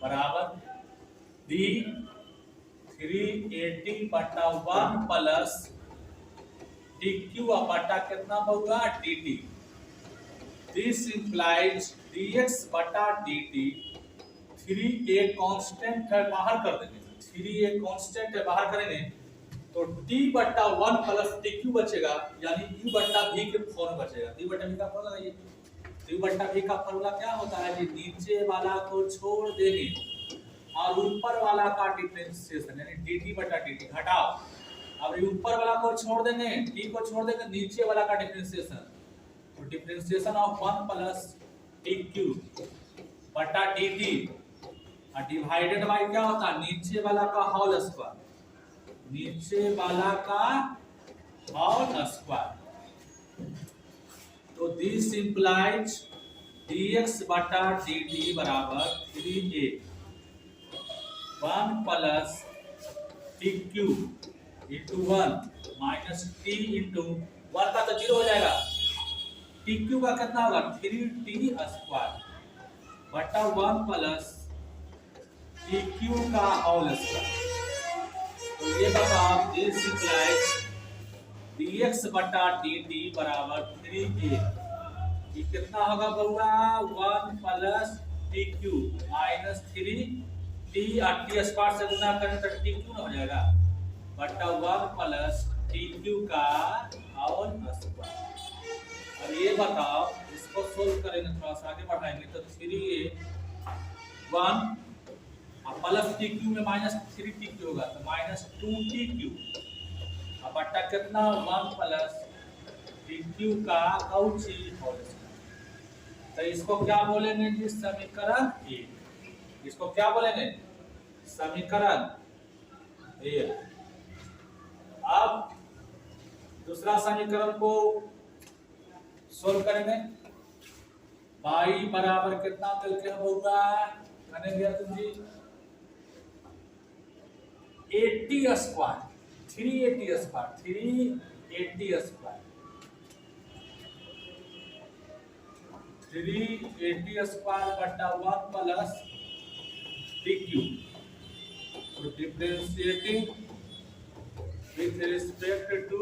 बराबर डी 380 बटा 1 प्लस डी क्यू बटा कितना होगा dt। दिस इंप्लाइज dx बटा dt। 3a कांस्टेंट है बाहर कर देंगे, 3a कांस्टेंट है बाहर करेंगे तो t बटा 1 प्लस dq बचेगा, यानी u बटा v के फॉर्म बचेगा। d बटा v का फॉर्मूला लगाइए। u बटा v का फॉर्मूला क्या होता है कि नीचे वाला को छोड़ देंगे और ऊपर वाला का डिफरेंशिएशन यानी dt बटा dt घटाओ। अब ये ऊपर वाला को छोड़ देंगे, t को छोड़ देंगे, नीचे वाला का डिफरेंशिएशन, तो डिफरेंशिएशन ऑफ 1 प्लस dq बटा dt डिवाइडेड बाय क्या होता है नीचे वाला का होल स्क्वायर, नीचे वाला का होल स्क्वायर। तो दिस इंप्लाइज dx बटा dt बराबर 3a 1 plus dq into 1 minus t into 1 का तो 0 हो जाएगा, dq का कितना होगा 3t स्क्वायर बटा 1 प्लस dq का होल स्क्वायर। तो ये बताओ दिस इंप्लाइज dx बटा dt बराबर 3a, ये कितना होगा बउआ 1 प्लस dq माइनस 3t और t स्क्वायर से गुना करें तो dq ना हो जाएगा बटा 1 प्लस dq का होल स्क्वायर। अब ये बताओ इसको सोल्व करेंगे, थोड़ा सा आगे बढ़ाएंगे तो 3a 1 प्लस dq में माइनस 3tq होगा तो माइनस 2tq अब बटा कितना 1 प्लस dq का औची होल स्क्वायर। तो इसको क्या बोलेंगे जी समीकरण ए, इसको क्या बोलेंगे समीकरण ए। अब दूसरा समीकरण को सोल्व करेंगे, y बराबर कितना मिलके होगा करेंगे तुम जी 80 स्क्वायर 380 स्क्वायर 380 स्क्वायर 380 स्क्वायर बटा 1 प्लस dq। तो differentiating with respect to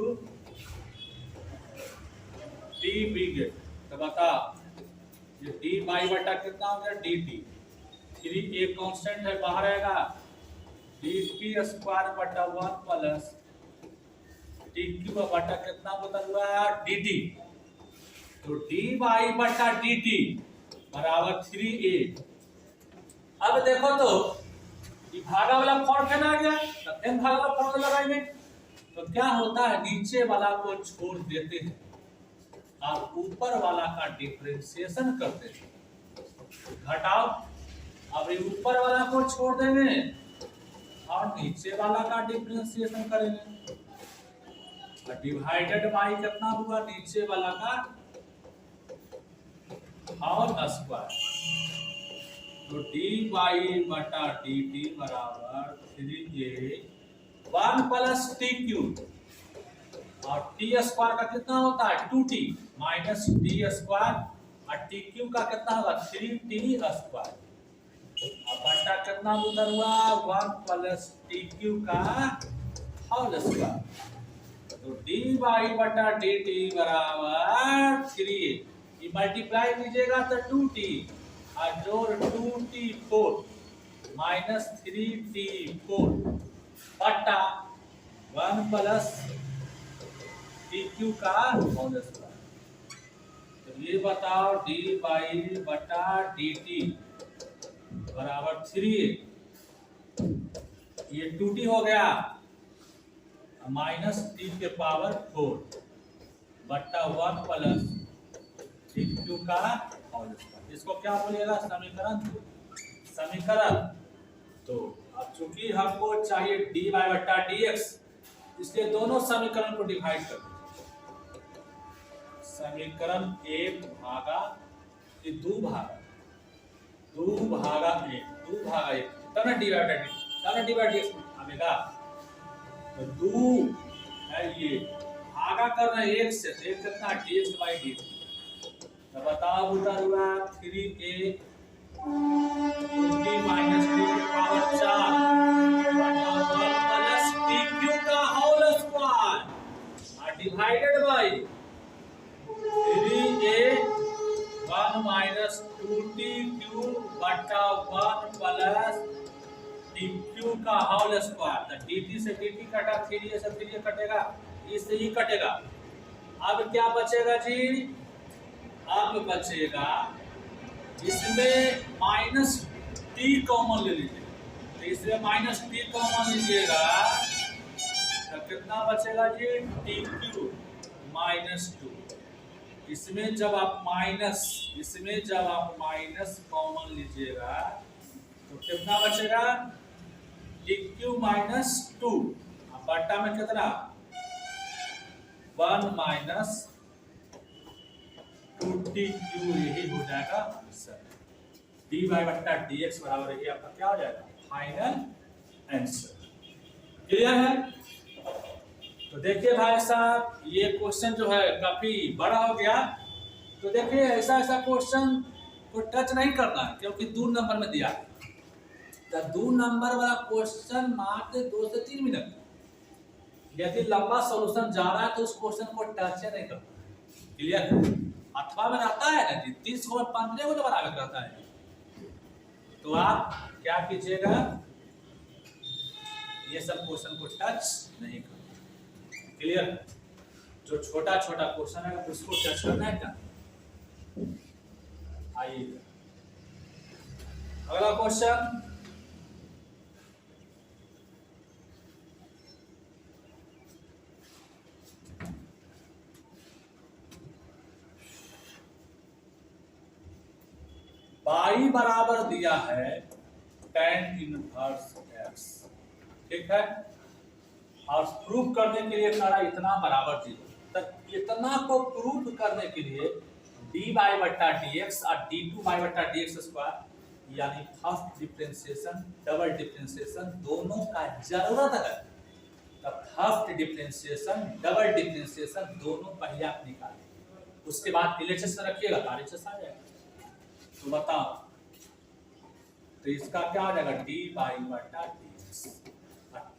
dv तो बता ये dy बटा कितना हो गया dt, 3a कांस्टेंट है बाहर आएगा dt स्क्वायर बटा 1 प्लस dq बटा कितना बदल हुआ dt। तो dy बटा dt बराबर 3a। अब देखो तो ये भागा वाला फॉर्म है ना आ गया, तब n भागा वाला फॉर्म लगाएंगे तो क्या होता है नीचे वाला को छोड़ देते हैं और ऊपर वाला का डिफरेंशिएशन करते हैं, घटाओ। अब ये ऊपर वाला को छोड़ देंगे और नीचे वाला का डिफरेंशिएशन करेंगे, डिवाइडेड बाय कितना हुआ नीचे वाला का होल स्क्वायर। तो dy बटा dt बराबर 3a 1 प्लस dq और t स्क्वायर का कितना होता है 2t माइनस t स्क्वायर और tq का कितना होगा 3t स्क्वायर बटा कितना उधर हुआ 1 प्लस dq का होल स्क्वायर। तो dy बटा dt बराबर 3a, ये मल्टीप्लाई कीजिएगा तो 2t और जोड़ 2t 4 माइनस 3t 4 बटा 1 प्लस dq का होल स्क्वायर। तो ये बताओ dy बटा dt बराबर 3a, ये 2t हो गया माइनस t के पावर 4 बट्टा 1 प्लस dq का होल स्क्वायर। इसको क्या बोलिएगा समीकरण 2। समीकरण तो अब चूंकि हमको चाहिए dy बट्टा dx, इसलिए दोनों समीकरण को डिवाइड कर दीजिए। समीकरण 1 भागा ये 2 भागा 1 तब ना डिवाइड dx आएगा। तो 2 है ये भागा करना 1 से, तो 1 कितना dx बाई dt। तो बताओ उधर हुआ 3a 20 माइनस 3 की पावर 4 बटा 1 divided by 3a 1 minus 2tq बटा 1 प्लस tq का होल स्क्वायर। तो dt से dt कटा, 3a से 3a कटेगा, इससे ही कटेगा। अब क्या बचेगा जी? अब बचेगा इसमें माइनस t कॉमन ले लीजिए, तो इसमें माइनस t कॉमन लीजिएगा तो कितना बचेगा जी? tq minus 2। इसमें जब आप माइनस कॉमन लीजिएगा तो कितना बचेगा? tq माइनस 2 बटा में कितना? 1 माइनस 2tq, यही हो जाएगा आंसर। dy बट्टा dx बराबर यही आपका क्या हो जाएगा? Final answer. क्लियर है? तो देखिए भाई साहब, ये क्वेश्चन जो है काफी बड़ा हो गया। तो देखिए ऐसा क्वेश्चन को टच नहीं करना है, क्योंकि 2 नंबर में दिया है। तो 2 नंबर वाला क्वेश्चन मात्र 2 से 3 मिनट, यदि लंबा सॉल्यूशन जा रहा है तो उस क्वेश्चन को टच नहीं करना। क्लियर है? अथवा में रहता है ना जी, 30 को 15 को तो बराबर करता है। तो आप क्या कीजिएगा, ये सब क्वेश्चन को टच नहीं करना। क्लियर? जो छोटा क्वेश्चन है उसको टच करना है क्या? आइए अगला क्वेश्चन। बाई बराबर दिया है tan इनवर्स x, ठीक है। और प्रूफ करने के लिए सारा इतना बराबर 0, तब इतना को प्रूफ करने के लिए dy बट्टा dx और d2 बट्टा dx स्क्वायर, यानी फर्स्ट डिफरेंशिएशन डबल डिफरेंशिएशन दोनों का जरूरत है। तब फर्स्ट डिफरेंशिएशन डबल डिफरेंशिएशन दोनों पहले आप निकालिए, उसके बाद एलएचएस रखिएगा तो आरएचएस आ जाएगा। तो बताओ, तो इसका क्या हो जाएगा? dy बट्टा dx,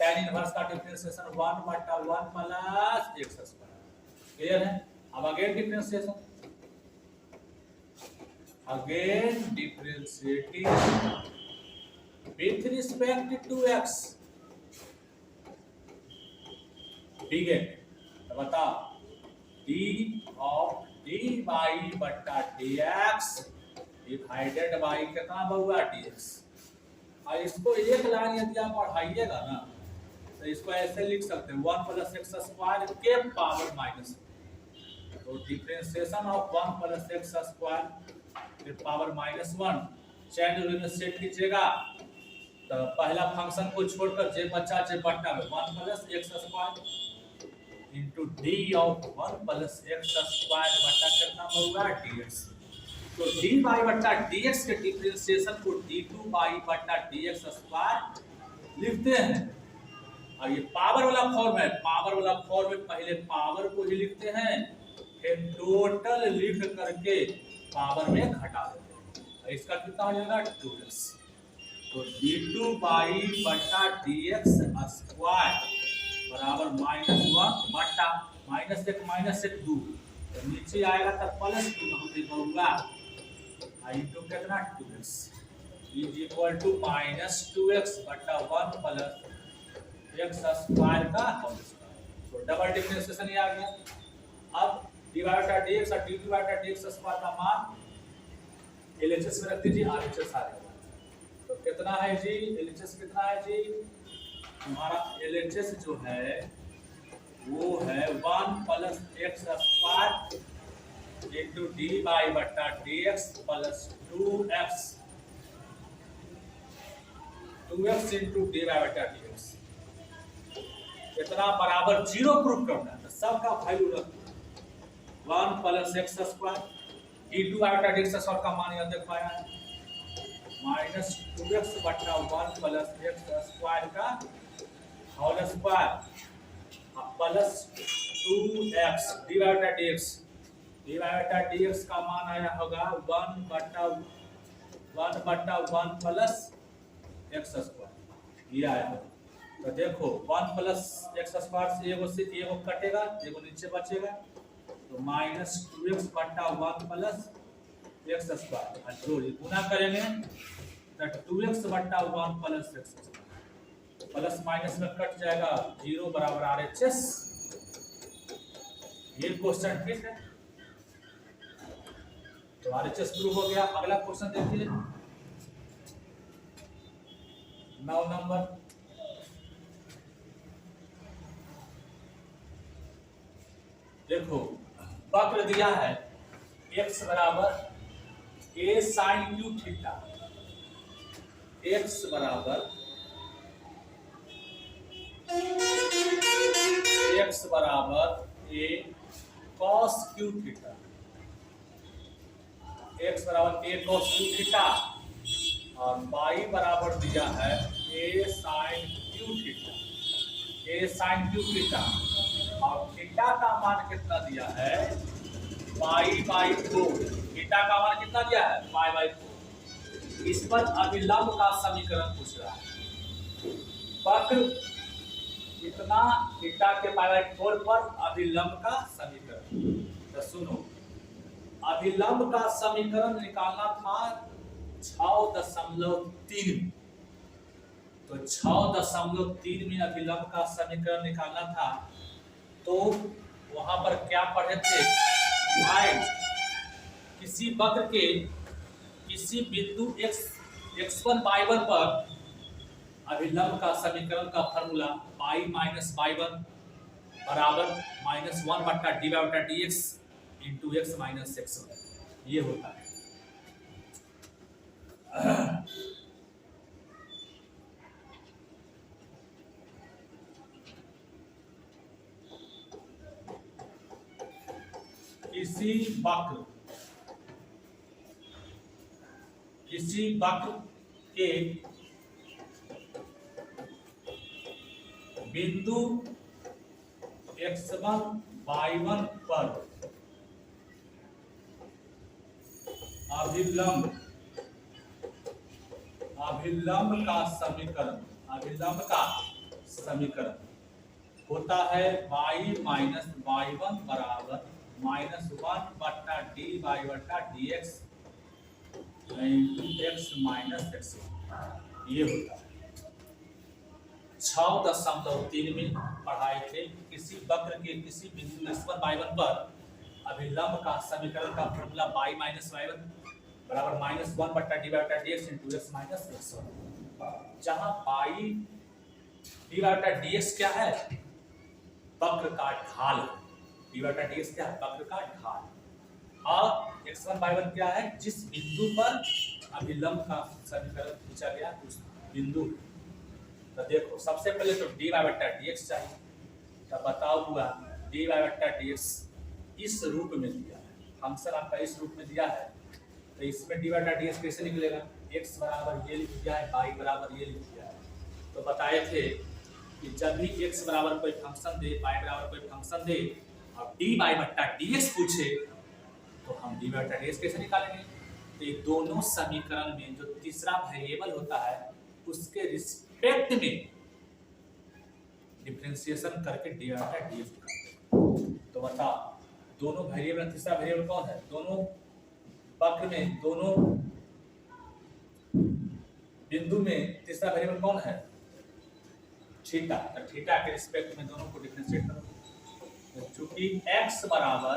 tan इनवर्स का डिफरेंशिएशन 1 बटा 1 प्लस x स्क्वायर। क्लियर है? अब again differentiation, again differentiating with respect to x। ठीक है, तो बताओ d ऑफ dy बटा dx डिवाइडेड बाई कितना बहुआ dx। और इसको एक लाइन यदि आप बढ़ाइएगा ना तो इसको ऐसे लिख सकते हैं 1 प्लस एक्स स्क्वायर के पावर माइनस। तो differentiation of 1 plus x square के पावर माइनस 1 चैन रूल में सेट कीजिएगा। तो पहला फंक्शन को छोड़कर जे बच्चा जे बट्टा में 1 plus x square into D of 1 plus x square बट्टा कितना होगा dx। तो dy बट्टा dx के डिफरेंशिएशन को d2 बट्टा dx स्क्वायर लिखते हैं। और ये पावर वाला फॉर्म है, पावर वाला फॉर्म में पहले पावर को ही लिखते हैं, फिर टोटल लिख करके पावर में घटा देते हैं। इसका कितना हो जाएगा? 2x। तो d2 बट्टा dx स्क्वायर बराबर -1 बट्टा -1 -2, तो नीचे आएगा तो +2 होगा इनटू कितना 2x is equal to -2x बटा 1 प्लस x स्क्वायर का होल स्क्वायर। तो डबल डिफरेंशिएशन ये आ गया। अब dy बटा dx और dt बटा dx स्क्वायर का मान एलएचएस में रख दीजिए, आरएचएस आ जाएगा। तो कितना है जी? एलएचएस कितना है जी? हमारा एलएचएस जो है वो है 1 plus x square into dy बटा dx plus 2x into dy बटा dx। इतना बराबर 0 प्रूफ करना है, तो सबका वैल्यू रख 1 प्लस x स्क्वायर d2 बटा dx स्क्वायर का मान यहां देख पाया है -2x बटा 1 प्लस x स्क्वायर का whole square plus 2x dy बटा dx। dy बटा dx का मान आया होगा 1 बटा 1 प्लस x स्क्वायर, ये आया होगा। तो देखो 1 प्लस एक्स स्क्वायर से एगो कटेगा, एगो नीचे बचेगा, तो माइनस 2x बटा 1 प्लस एक्स स्क्वायर, जो गुना करेंगे तो 2x बटा 1 plus x square, plus minus में कट जाएगा, 0 बराबर RHS। ये क्वेश्चन ठीक है, तो RHS प्रूव हो गया। अगला क्वेश्चन देखिए 9 नंबर। देखो वक्र दिया है x बराबर a sin Q theta, x बराबर a cos Q theta, x बराबर a cos क्यू थीटा, और y बराबर दिया है a sin Q theta, a sin Q theta, और थीटा का मान कितना दिया है, π/4। थीटा का मान कितना दिया है, π/4। इस पर अभिलंब का समीकरण पूछ रहा है। वक्र इतना थीटा के π/4 पर अभिलंब का समीकरण। तो सुनो, अभिलंब का समीकरण निकालना था 6.3 में, तो 6.3 में अभिलंब का समीकरण निकालना था। तो वहां पर क्या पढ़े थे भाई, किसी वक्र के किसी बिंदु x1 y1 पर अभिलंब का समीकरण का फॉर्मूला पाई माइनस y1 बराबर -1 बटा डी वाई बटा D x into x minus x1, ये होता है। किसी वक्र के बिंदु x1 y1 पर अभिलंब का समीकरण होता है y माइनस y1 बराबर -1 बटा डी वाई बटा D x into x minus x1, ये होता है। 6.3 में पढ़ाए थे किसी वक्र के किसी बिंदु x1 y1 पर अभिलंब का समीकरण का फॉर्मूला y माइनस y1 बराबर -1 बटा डी वाई बटा D x into x minus x1, जहां y डी वाई बटा डी एक्स क्या है, वक्र का ढाल। डी वाई बटा डी एक्स क्या है, वक्र का ढाल, और x1 y1 क्या है, जिस बिंदु पर अभिलंब का समीकरण पूछा गया उस बिंदु। तो देखो सबसे पहले तो डी वाई बटा डी एक्स चाहिए। तो बताओ हुआ डी वाई बटा डी एक्स इस रूप में दिया है, फंक्शन आपका इस रूप में दिया है, तो इसमें डी वाई बटा डी एक्स कैसे निकलेगा, x बराबर ये लिख दिया है, y बराबर ये लिख दिया है। तो बताए थे कि जब भी x बराबर कोई फंक्शन दे, y बराबर कोई फंक्शन दे और डी वाई बटा डी एक्स पूछे तो हम डी वाई बटा डी एक्स कैसे निकालेंगे। तो ये दोनों समीकरण में जो तीसरा वेरिएबल होता है उसके रिस्पेक्ट में डिफरेंशिएशन करके डी वाई बटा डी एक्स निकालेंगे। तो बताओ दोनों वेरिएबल, तीसरा वेरिएबल कौन है, दोनों वक्र में दोनों बिंदु में तीसरा वेरिएबल कौन है, थीटा। तो थीटा के रिस्पेक्ट में दोनों को डिफरेंशिएट करो। चूंकि x बराबर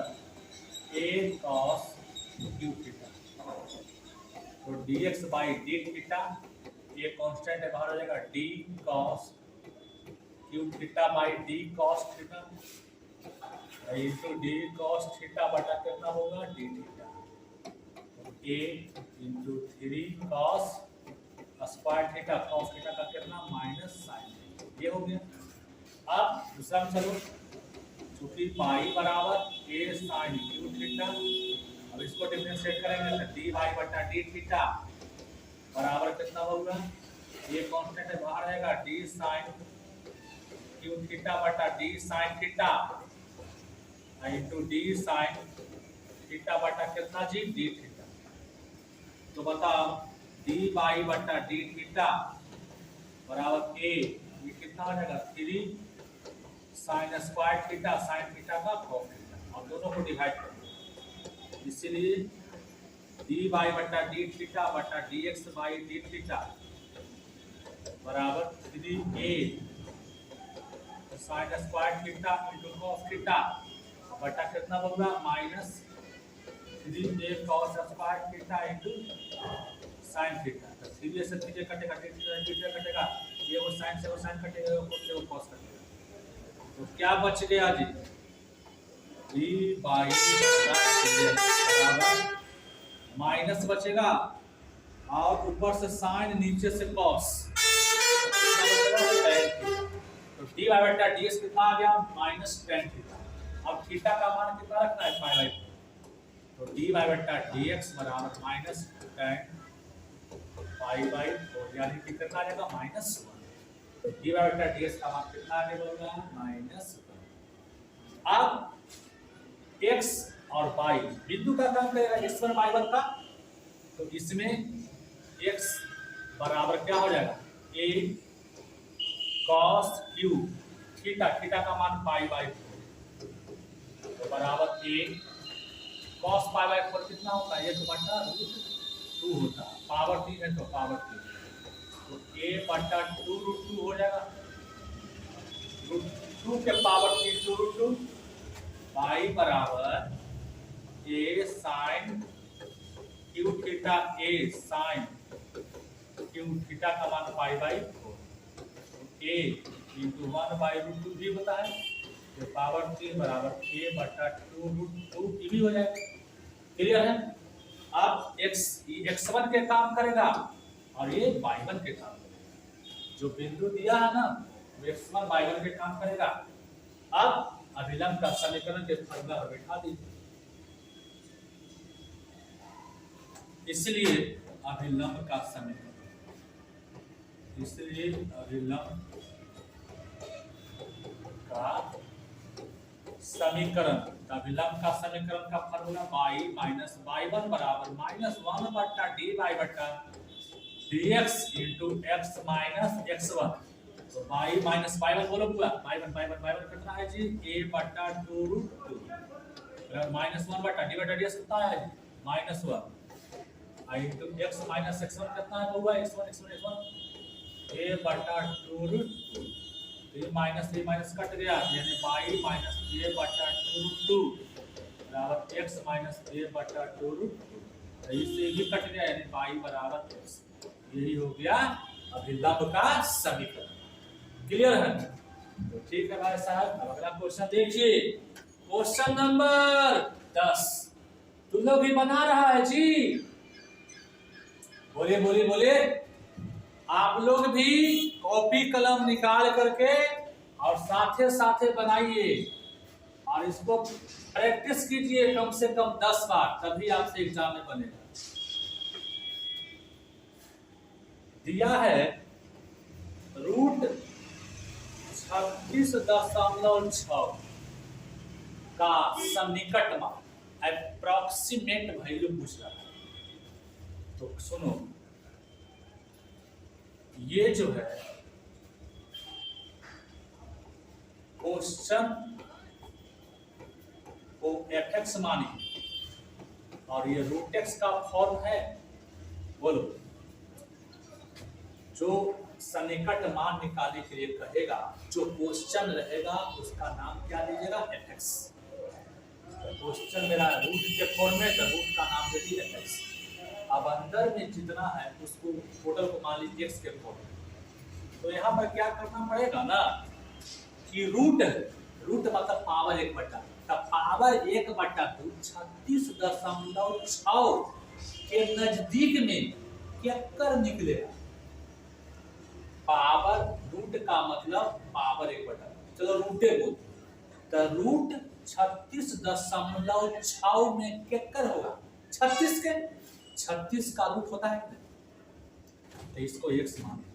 a cos क्यू थीटा, तो dx बाई डी थीटा, ये कांस्टेंट है बाहर हो जाएगा, d cos Q theta by d cos theta into d cos theta बटा कितना होगा d theta, a into 3 cos square theta, cos theta का कितना माइनस साइन, ये हो गया। अब दूसरा में चलो, चूंकि पाई बराबर a sin क्यू थीटा, अब इसको डिफरेंशिएट करेंगे तो डी वाई बटा डी थीटा बराबर कितना होगा, ये कांस्टेंट है बाहर आएगा, डी sin क्यू थीटा बटा D sin theta into D sin theta बटा कितना जी डी थीटा। तो बताओ डी वाई बटा डी थीटा बराबर a ये कितना हो जाएगा 3 sine square theta sine theta का कॉस थीटा और दोनों को डिवाइड कर दो। इसीलिए dy बटा d थीटा बटा dx बाई d थीटा बराबर 3a sine square theta into cos theta बटा कितना होगा minus 3a cos square theta into sine theta. तो 3a से 3a कटेगा, थीटा कटेगा, ये वो साइन से वो साइन कटेगा, वो से वो कॉस कटेगा। तो क्या बच गया जी d बाई बराबर माइनस बचेगा और ऊपर से साइन नीचे से कॉस, तो डी बाई बटा डीएक्स कितना आ गया माइनस टेन थीटा। अब थीटा का मान कितना रखना है पाई बाई, तो डी बाई बटा डीएक्स बराबर minus ten pi by four, यानी कि कितना आ जाएगा माइनस वन। तो डी बाई बटा डीएक्स का मान कितना आ जाएगा माइनस वन। अब एक्स और वाई बिंदु का काम करेगा x1 y1 का, तो इसमें x बराबर क्या हो जाएगा a cos q theta, theta का मान पाई बाई 4, तो बराबर a cos पाई बाई 4 कितना होता है, ये तो बटा √2 होता है, पावर 3 है तो पावर 3, तो a बटा 2 √2 हो जाएगा, √2 के पावर 3 2 √2 y बराबर a sine q theta, a sine q theta का मान pi by 4, a into 1 by √2 भी होता है, तो पावर 3 बराबर a बटा 2 √2 भी हो जाएगा। क्लियर है। अब x1 के काम करेगा और ये y1 के काम करेगा, जो बिंदु दिया है ना वो x1 y1 के काम करेगा। अब अभिलंब का समीकरण के फॉर्मूला पर बैठा दीजिए, इसलिए अभिलंब का समीकरण, इसलिए अभिलंब का समीकरण, अभिलंब का समीकरण का फॉर्मूला y माइनस y1 बराबर माइनस 1 बटा dy बटा dx into x minus x1, तो y माइनस y1 बोलो पूरा y1 कितना है जी a बटा 2 √2 बराबर माइनस 1 बटा डी बटा dx कितना है माइनस 1 आई इंटू x माइनस x1 कितना है होगा x1 a बटा 2 √2, तो ये माइनस कट गया, यानी y माइनस a बटा 2 √2 बराबर x माइनस a बटा 2 √2, तो इससे भी कट गया, यानी y बराबर x। यही हो गया अभिलंब का समीकरण। क्लियर है। तो ठीक है भाई साहब, अब अगला क्वेश्चन देखिए, क्वेश्चन नंबर 10 तुम लोग भी बना रहा है जी, बोलिए बोलिए बोलिए। आप लोग भी कॉपी कलम निकाल करके और साथे साथे बनाइए और इसको प्रैक्टिस कीजिए कम से कम 10 बार, तभी आपसे एग्जाम में बनेगा। दिया है √36.6 का सन्निकट मान, अप्रॉक्सीमेट वैल्यू पूछ रहा है। तो सुनो, ये जो है क्वेश्चन को fx मानिए और ये √x का फॉर्म है, बोलो जो सन्निकट मान निकालने के लिए कहेगा, जो क्वेश्चन रहेगा उसका नाम क्या दीजिएगा fx। क्वेश्चन मेरा रूट के फॉर्म में, तो रूट का नाम दे दिए fx। अब अंदर में जितना है उसको टोटल को मान लीजिए x के फॉर्म में, तो यहाँ पर क्या करना पड़ेगा ना कि रूट मतलब पावर 1 बटा, तब पावर 1 बटा 2 36.6 के नजदीक में क्या कर निकलेगा, पावर रूट का मतलब पावर 1 बटा, चलो रूटे बोल, तो रूट 36.6 में क्या कर होगा 36 के 36 का रूट होता है, तो इसको x मानिए,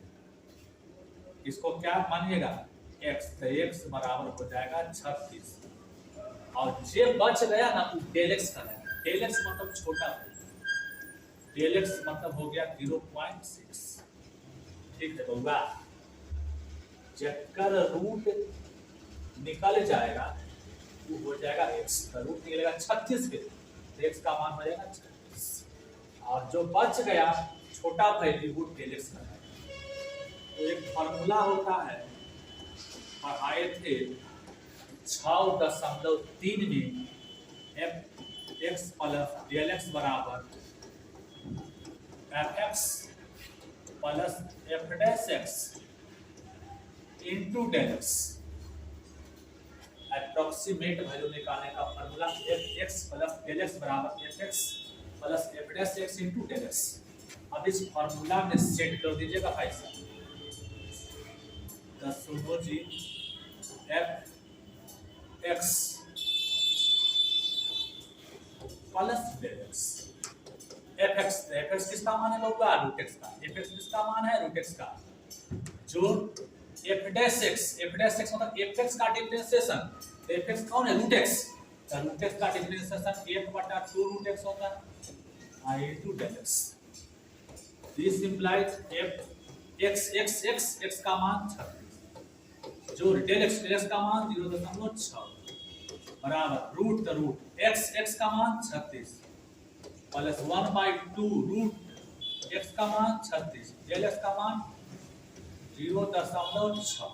इसको क्या मानिएगा x, तो x बराबर हो जाएगा 36 और जे बच गया ना वो डेल x का है, डेल x मतलब छोटा, डेल x मतलब हो गया 0.6। ठीक है बउआ, जबकर रूट निकल जाएगा वो हो जाएगा x, रूट निकलेगा 36 के, तो x का मान हो जाएगा 36, और जो बच गया छोटा वैल्यू वो डेल x का है। तो एक फॉर्मूला होता है, पढ़ाए थे 6.3 में f(x + डेल x) बराबर f(x + f'(x) into del x। Approximate value निकालने का फॉर्मूला f(x + डेल x) बराबर f(x + f'(x) into del x। अब इस फॉर्मूला में सेट कर दीजिएगा भाई साहब, तो सुनो जी, f(x + डेल x), f(x) किसका मान है बउआ? √x का। f(x) किसका मान है? √x का। जो f'(x) मतलब f(x) का डिफरेंशिएशन, तो f(x) कौन है? √x, तो √x का डिफरेंशिएशन 1/2 √x होता है into del x। This implies x का मान 36, जो डेल x का मान 0.6 बराबर रूट x का मान 36 प्लस 1/2 रूट x का मान 36, डेल x का मान 0.6।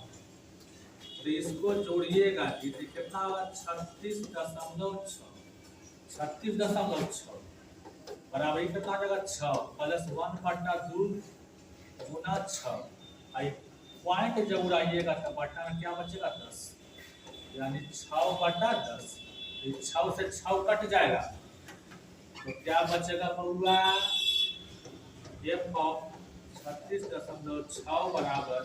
तो इसको जोड़िएगा जी, कितना होगा? 36.6 बराबर कितना आ जाएगा? 6 प्लस 1/2 गुना 6, पॉइंट जब उड़ाइएगा तो बटा में क्या बचेगा? 10, यानी 6/10। 6 से 6 कट जाएगा तो क्या बचेगा बउआ? f(36.6) बराबर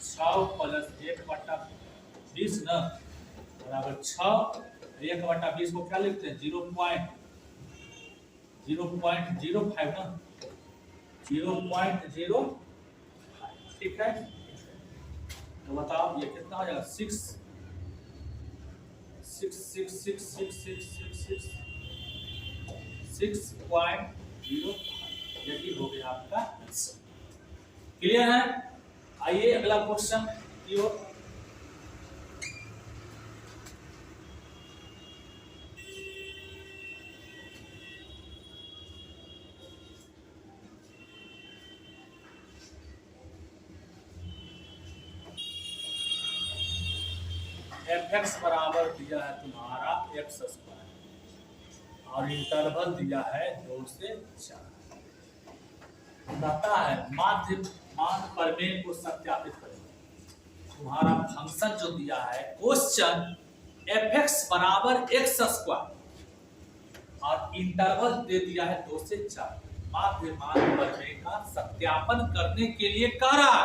6 प्लस 1/20 न बराबर 6, 1/20 को क्या लिखते हैं? 0.05 ना, 0.05, ठीक है। तो बताओ ये कितना हो जाएगा? 6.05, यही हो गया आपका आंसर। क्लियर है? आइए अगला क्वेश्चन की ओर। f(x) बराबर दिया है तुम्हारा x² और इंटरवल दिया है 2 से 4। कहता है माध्य मान प्रमेय को सत्यापित करें। तुम्हारा फंक्शन जो दिया है क्वेश्चन f(x) बराबर x² और इंटरवल दे दिया है 2 से 4। माध्य मान प्रमेय का सत्यापन करने के लिए कह रहा।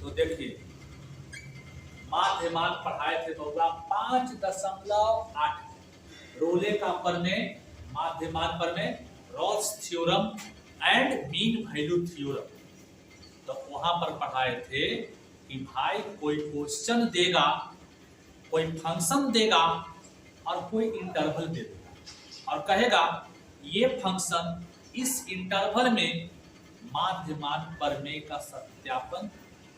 तो देखिए, माध्य मान पढ़ाए थे बउआ 5.8 रोले का प्रमेय, माध्य मान प्रमेय, Rolle's theorem and mean value theorem. तो वहां पर पढ़ाए थे कि भाई कोई क्वेश्चन देगा, कोई फंक्शन देगा और कोई इंटरवल दे देगा और कहेगा ये फंक्शन इस इंटरवल में माध्य मान प्रमेय का सत्यापन,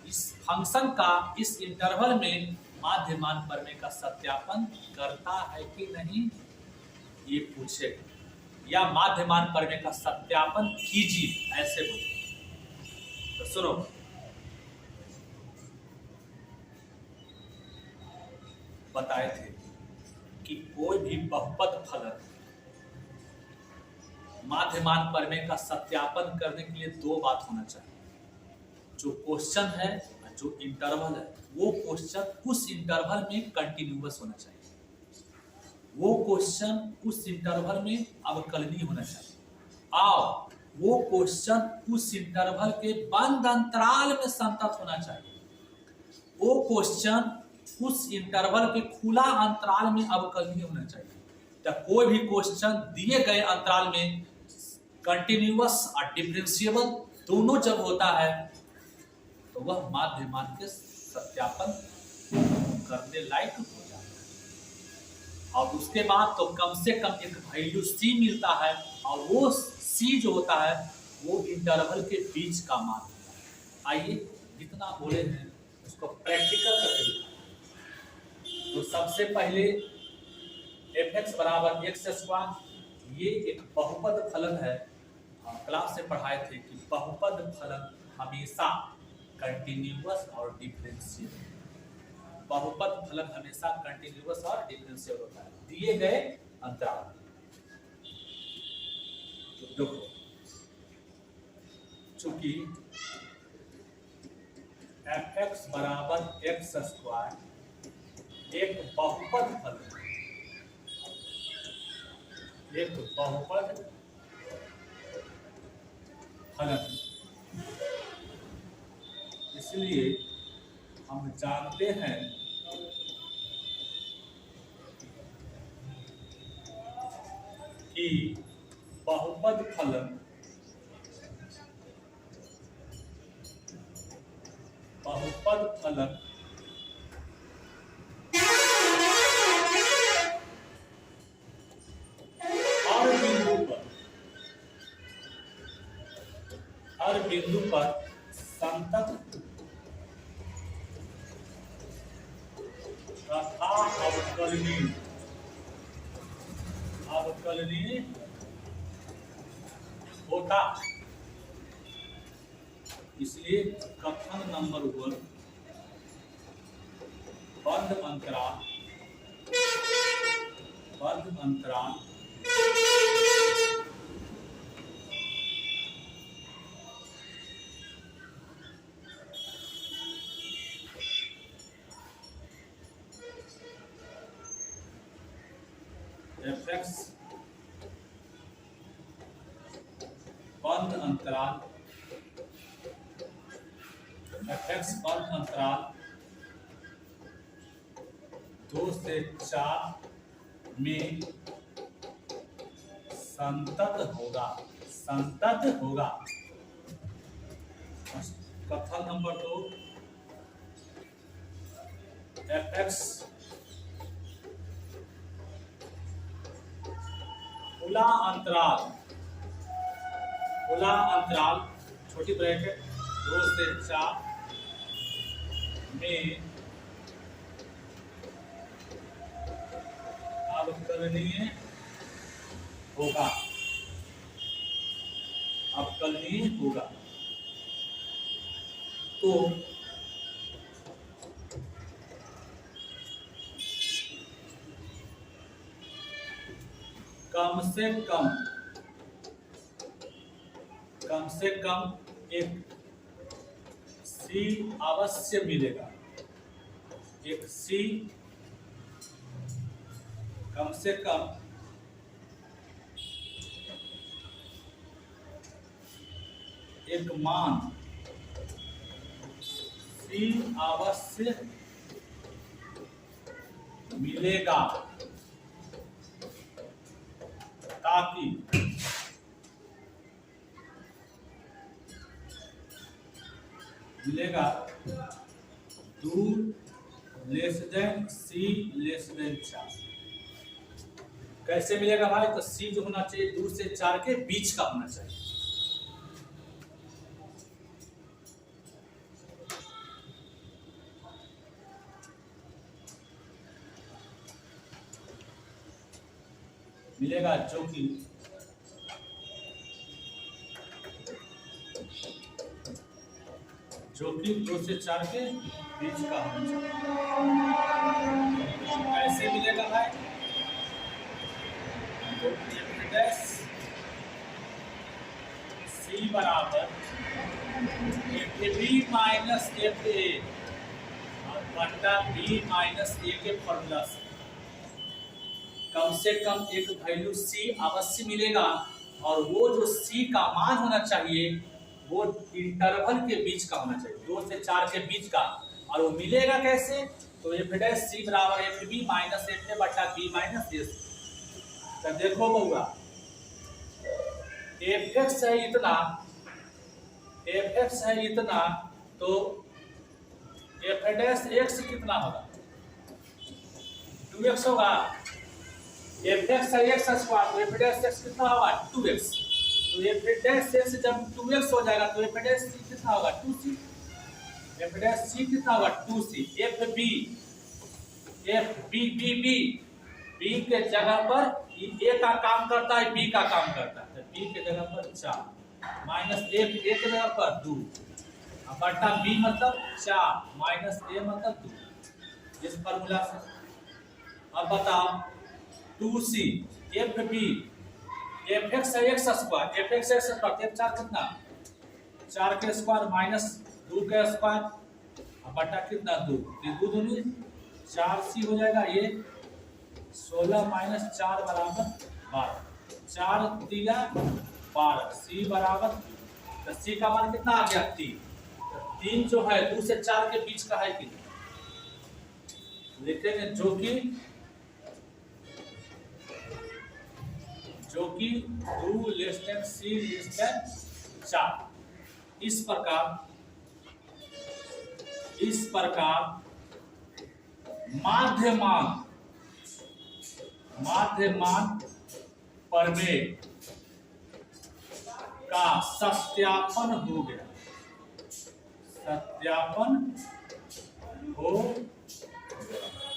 इस फंक्शन का इस इंटरवल में माध्य मान प्रमेय का सत्यापन करता है कि नहीं, ये पूछेगा, या माध्य मान प्रमेय का सत्यापन कीजिए, ऐसे बोले। तो सुनो, बताए थे कि कोई भी बहुपद फलन माध्य मान प्रमेय का सत्यापन करने के लिए 2 बात होना चाहिए। जो क्वेश्चन है, जो इंटरवल है, वो क्वेश्चन उस इंटरवल में कंटिन्यूअस होना चाहिए, वो क्वेश्चन उस इंटरवल में अवकलनीय होना चाहिए, और वो क्वेश्चन उस इंटरवल के बंद अंतराल में संतत होना चाहिए, वो क्वेश्चन उस इंटरवल के खुला अंतराल में अवकलनीय होना चाहिए। तो कोई भी क्वेश्चन दिए गए अंतराल में कंटिन्यूअस और डिफरेंशिएबल दोनों जब होता है तो वह माध्य मान के सत्यापन करने लायक हो जाता है। और उसके बाद तो कम से कम एक वैल्यू c मिलता है, और वो c जो होता है वो इंटरवल के बीच का मान होता है। आइए जितना बोले हैं उसको प्रैक्टिकल करके दिखाएं। तो सबसे पहले fx बराबर एक्स स्क्वायर, ये एक बहुपद फलन है। क्लास में पढ़ाए थे कि बहुपद फलन हमेशा कंटिन्यूअस और डिफरेंशियल, बहुपद फलन हमेशा कंटिन्यूअस और डिफरेंशियल होता है दिए गए अंतराल। तो देखो, चूंकि fx बराबर एक्स स्क्वायर एक बहुपद फलन, एक बहुपद फलन, इसलिए हम जानते हैं कि बहुपद फलन हर बिंदु पर संतत तथा अवकलनीय होता। इसलिए कथन नंबर 1, बंद अंतराल fx बंद अंतराल fx बंद अंतराल 2 से 4 में संतत होगा। कथन नंबर 2, fx खुला अंतराल छोटी ब्रैकेट 2 से 4 में अवकलनीय होगा। तो कम से कम एक C अवश्य मिलेगा, एक C कम से कम एक मान C अवश्य मिलेगा, ताकि मिलेगा दूर less than C less than 4। कैसे मिलेगा भाई? तो C जो होना चाहिए 2 से 4 के बीच का होना चाहिए। मिलेगा जो कि जो कि 2 से 4 के बीच का होना चाहिए। कैसे मिलेगा भाई? तो C बराबर FB माइनस FA बटा B माइनस A के फॉर्मूला से कम एक वैल्यू C अवश्य मिलेगा, और वो जो C का मान होना चाहिए वो इंटरवल के बीच का होना चाहिए, 2 से 4 के बीच का। और वो मिलेगा कैसे? तो C बराबर FB माइनस FA बटा B माइनस A। तो देखो बउआ, fx है इतना, तो f' कितना होगा? 2x होगा। fx है x स्क्वायर, तो f' कितना होगा? 2x। तो f' जब 2x हो जाएगा तो f' कितना होगा? 2c। एफ डैश सी कितना हुआ 2c, एफ बी बी के जगह पर ए का काम करता है, बी का काम करता है, तो बी के जगह पर 4 माइनस एफ ए के जगह पर 2 बटा बी मतलब 4 माइनस ए मतलब 2, इस फॉर्मूला से। अब बताओ 2c F B F X है X square, F X X square, F 4 कितना 4 के स्क्वायर माइनस 2 के स्क्वायर बटा कितना 2, 2 दूनी 4c हो जाएगा, ये 16 माइनस 4 बराबर 12, 4 दिया 12, c बराबर, तो c का मान कितना आ गया 3, तो 3 जो है 2 से 4 के बीच का है कि लिखेंगे, जो कि 2 less than c less than 4। इस प्रकार माध्यमान प्रमेय का सत्यापन हो गया,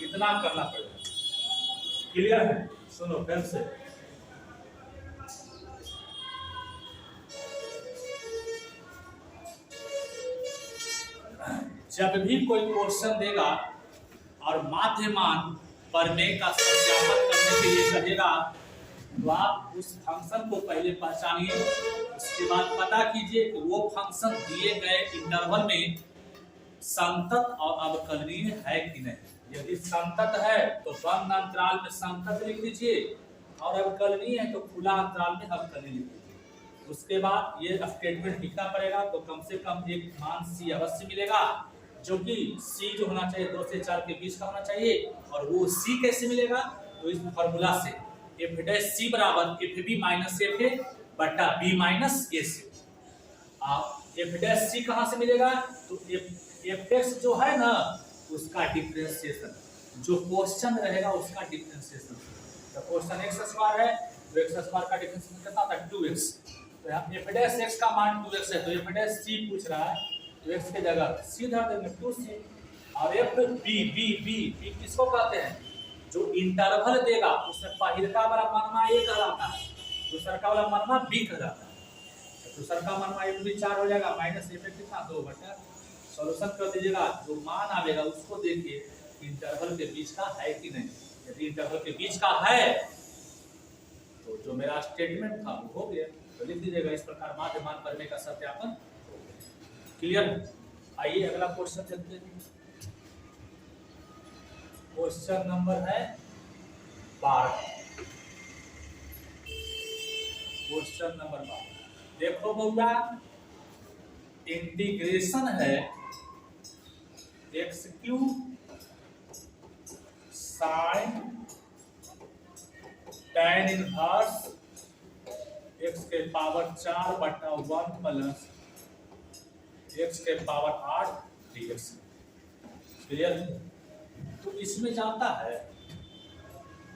इतना करना पड़ेगा। क्लियर है? सुनो फिर से, जब भी कोई क्वेश्चन देगा और माध्यमान प्रमेय का सत्यापन करने के लिए कहेगा, तो आप उस फंक्शन को पहले पहचानिए, उसके बाद पता कीजिए कि वो फंक्शन दिए गए इंटरवल में संतत और अवकलनीय है कि नहीं। यदि संतत है तो बंद अंतराल में संतत लिख दीजिए, और अवकलनीय है तो खुला अंतराल में अवकलनीय लिख दीजिए। उसके बाद ये स्टेटमेंट लिखना पड़ेगा, तो कम से कम एक मान c अवश्य मिलेगा, जो कि c जो होना चाहिए 2 से 4 के बीच का होना चाहिए। और वो c कैसे मिलेगा, तो इस फॉर्मूला से एफ डैश सी बराबर f b minus f a बटा बी माइनस ए से। आप एफ डैश सी कहाँ से मिलेगा, तो एफ एक्स जो है ना उसका डिफरेंशिएशन, जो क्वेश्चन रहेगा उसका डिफरेंशिएशन। तो क्वेश्चन एक्स स्क्वायर है, तो एक्स स्क्वायर का डिफरेंशिएशन कितना था 2x, तो यहाँ एफ डैश एक्स का मान 2x है, तो एफ डैश सी पूछ रहा है, तो x के जगह c धर देंगे 2c। और एफ बी किसको कहते हैं, जो इंटरवल देगा उसमें पहिलका वाला मानमा a कहलाता है, दूसरा वाला मानमा b कहलाता है। तो दूसरा का मानमा a भी 4 हो जाएगा, माइनस a पे कितना 2 बटा, सॉल्यूशन कर दीजिएगा, जो मान आवेगा उसको देखिए इंटरवल के बीच का है कि नहीं। यदि इंटरवल के बीच का है तो जो मेरा स्टेटमेंट था वो हो गया, तो लिख दीजिएगा इस प्रकार माध्यमान प्रमेय का सत्यापन। क्लियर? आइए अगला क्वेश्चन देखते हैं। क्वेश्चन नंबर है 12। क्वेश्चन नंबर 12 देखो बउआ, इंटीग्रेशन है x cube sign tan inverse x के पावर 4 बटा 1 प्लस x के पावर 8 dx। क्लियर? तो इसमें जाता है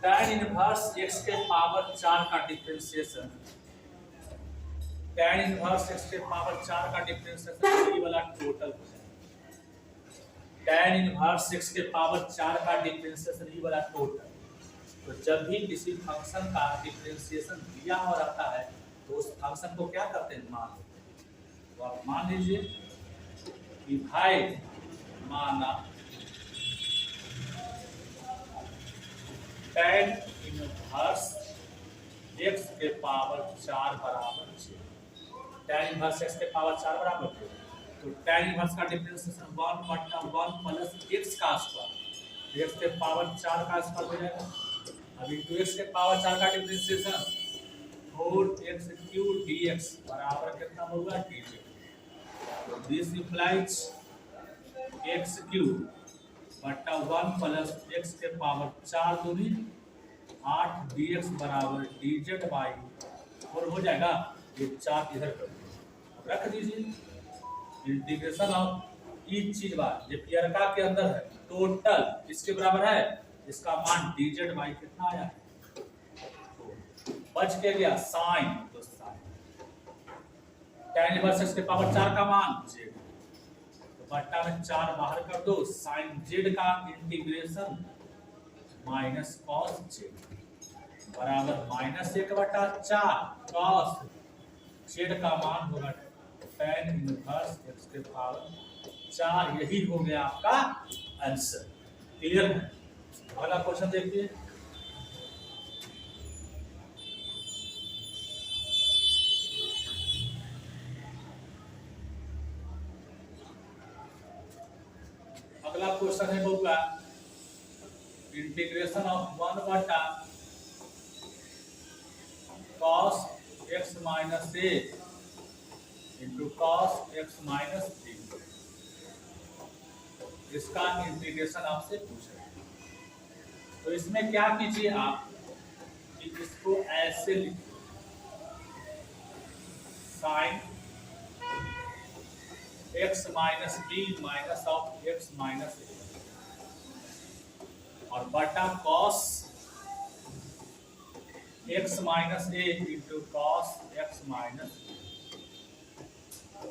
tan इनवर्स x के पावर 4 का डिफरेंशिएशन, tan इनवर्स x के पावर 4 का डिफरेंशिएशन ये वाला टोटल हो जाएगा। tan इनवर्स x के पावर 4 का डिफरेंशिएशन ये वाला टोटल। तो जब भी किसी फंक्शन का डिफरेंशिएशन दिया हुआ रहता है तो उस फंक्शन को क्या करते हैं, मान। तो आप मान लीजिए कि भाई माना tan इनवर्स x के पावर 4 बराबर 6, tan इनवर्स x के पावर 4 बराबर 6, तो tan इनवर्स का डिफरेंशिएशन 1 बटा 1 प्लस x का स्क्वायर, x के पावर 4 का स्क्वायर हो जाएगा। अभी 2x के पावर 4 का डिफरेंशिएशन 4x क्यूब dx बराबर कितना होगा dz। तो दिस इंप्लाइज x क्यूब बटा 1 प्लस x के पावर 4 दूनी 8 dx बराबर dz बाई 4 हो जाएगा। ये 4 इधर कर दो, रख दीजिए। इंटीग्रेशन ऑफ इच चीज बात ये पियरका के अंदर है, टोटल इसके बराबर है, इसका मान dz बाई कितना आया, तो बच के गया साइन, तो साइन tan इनवर्स x के पावर 4 का मान z, तो बट्टा में 4 बाहर कर दो, साइन जेड का इंटीग्रेशन माइनस कॉस जेड बराबर -1/4 कॉस जेड का मान होगा tan इनवर्स x के पावर 4। यही हो गया आपका आंसर। क्लियर है? अगला क्वेश्चन देखिए। अगला क्वेश्चन है बउआ integration of 1/cos x minus a into cos x minus b। इसका इंटीग्रेशन आपसे पूछ रहे हैं, तो इसमें क्या कीजिए आप कि इसको ऐसे लिखिए, sine x minus B minus of x minus A और बटा cos x minus A into cos x minus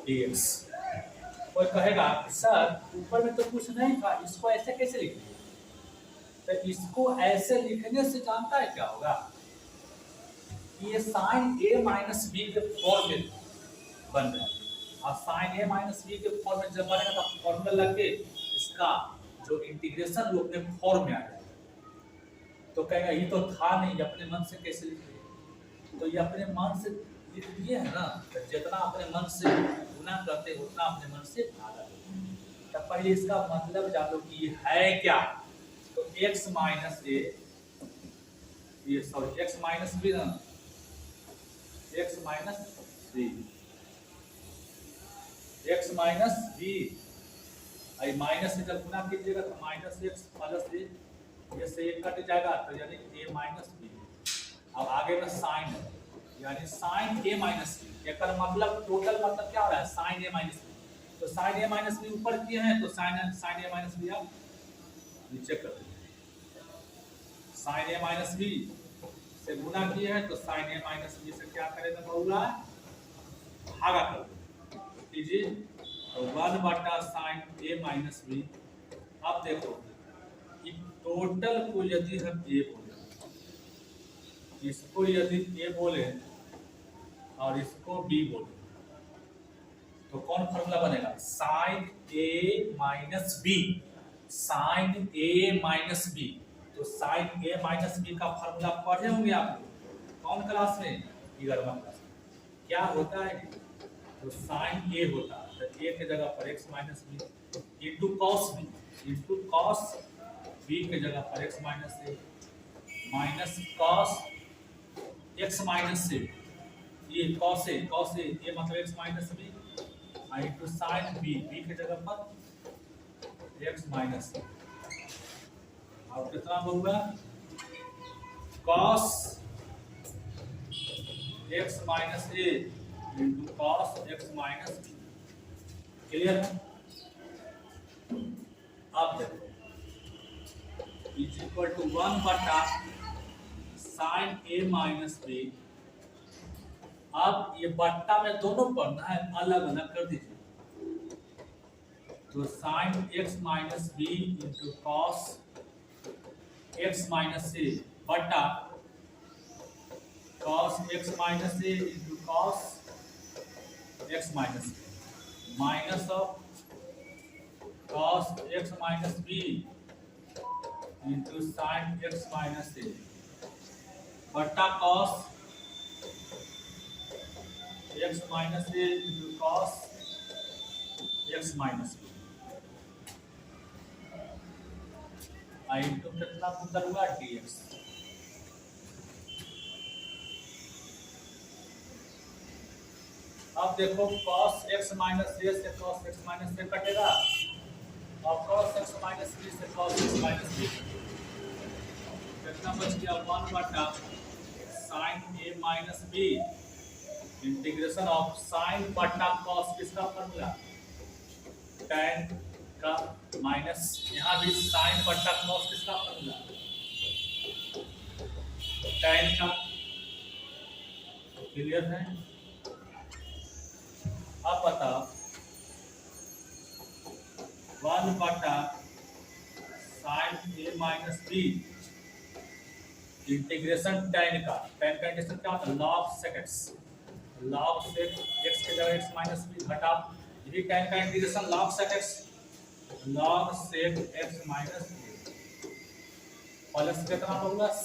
dx। कोई कहेगा सर ऊपर में तो कुछ नहीं था, इसको ऐसे कैसे लिखेंगे? तो इसको ऐसे लिखने से जानता है क्या होगा? ये साइन a माइनस बी के फॉर्म में बन रहा है, और साइन a माइनस बी के फॉर्म में जब बनेगा तो फॉर्मूला लग के इसका जो इंटीग्रेशन वो अपने फॉर्म में आ जाएगा। तो कहेगा ये तो था नहीं, अपने मन से कैसे लिख लिया? तो ये अपने मन से लिख लिए है ना, तो जितना अपने मन से गुना करते उतना अपने मन से भागा। तो पहले इसका मतलब जानो कि ये है क्या। तो x माइनस ए, ये सॉरी x माइनस बी ना, x minus B, x minus B, आई माइनस से जब गुना कीजिएगा तो माइनस x प्लस ए, ये से एक कट जाएगा तो यानी a माइनस बी। अब आगे में साइन है यानी साइन a माइनस बी, एक मतलब टोटल मतलब क्या हो रहा है साइन a माइनस बी। तो साइन a माइनस बी ऊपर किए हैं तो साइन a माइनस बी आप नीचे कर दीजिए। साइन a माइनस बी से गुना किए हैं तो साइन a माइनस बी से क्या करेगा बहुला भागा कर दीजिए, तो 1/sin a माइनस बी। अब देखो टोटल को यदि हम a बोले, इसको यदि a बोले और इसको b बोले तो कौन फॉर्मूला बनेगा? Sine a minus b, sine a minus b. तो साइन a माइनस बी का फॉर्मूला पढ़े होंगे आप लोग कौन क्लास में? 11वां क्लास में। क्या होता है? तो साइन a होता है तो a के जगह पर x minus B into cos B, into cos B के जगह पर x minus A minus cos x minus से, ये कॉस ए ये मतलब x minus B into sine B के जगह पर x माइनस ए। और कितना होगा? Cos x minus A into cos x minus B. Clear है? अब देखो is equal to 1/sin a minus B. अब ये बट्टा में दोनों पढ़ना है, अलग अलग कर दीजिए। तो sine x minus B into cos x minus A बट्टा cos x minus A into cos x minus A minus of cos x minus B into sine x minus A बट्टा cos x minus A into cos x minus B. Into कितना अंदर हुआ? dx। अब देखो cos x माइनस ए से cos x माइनस ए कटेगा और cos x माइनस बी से cos x माइनस बी कितना बच गया? 1/sin a minus b integration of sine बटा cos किसका फॉर्मूला? tan का माइनस यहाँ भी साइन बटा cos किसका फॉर्मूला? tan का। क्लियर है? अब बताओ बी इंटीग्रेशन tan का इंटीग्रेशन क्या होता है log sec x log sec x के जगह x माइनस बी घटा यही tan का integration log sec x minus b plus कितना होगा c।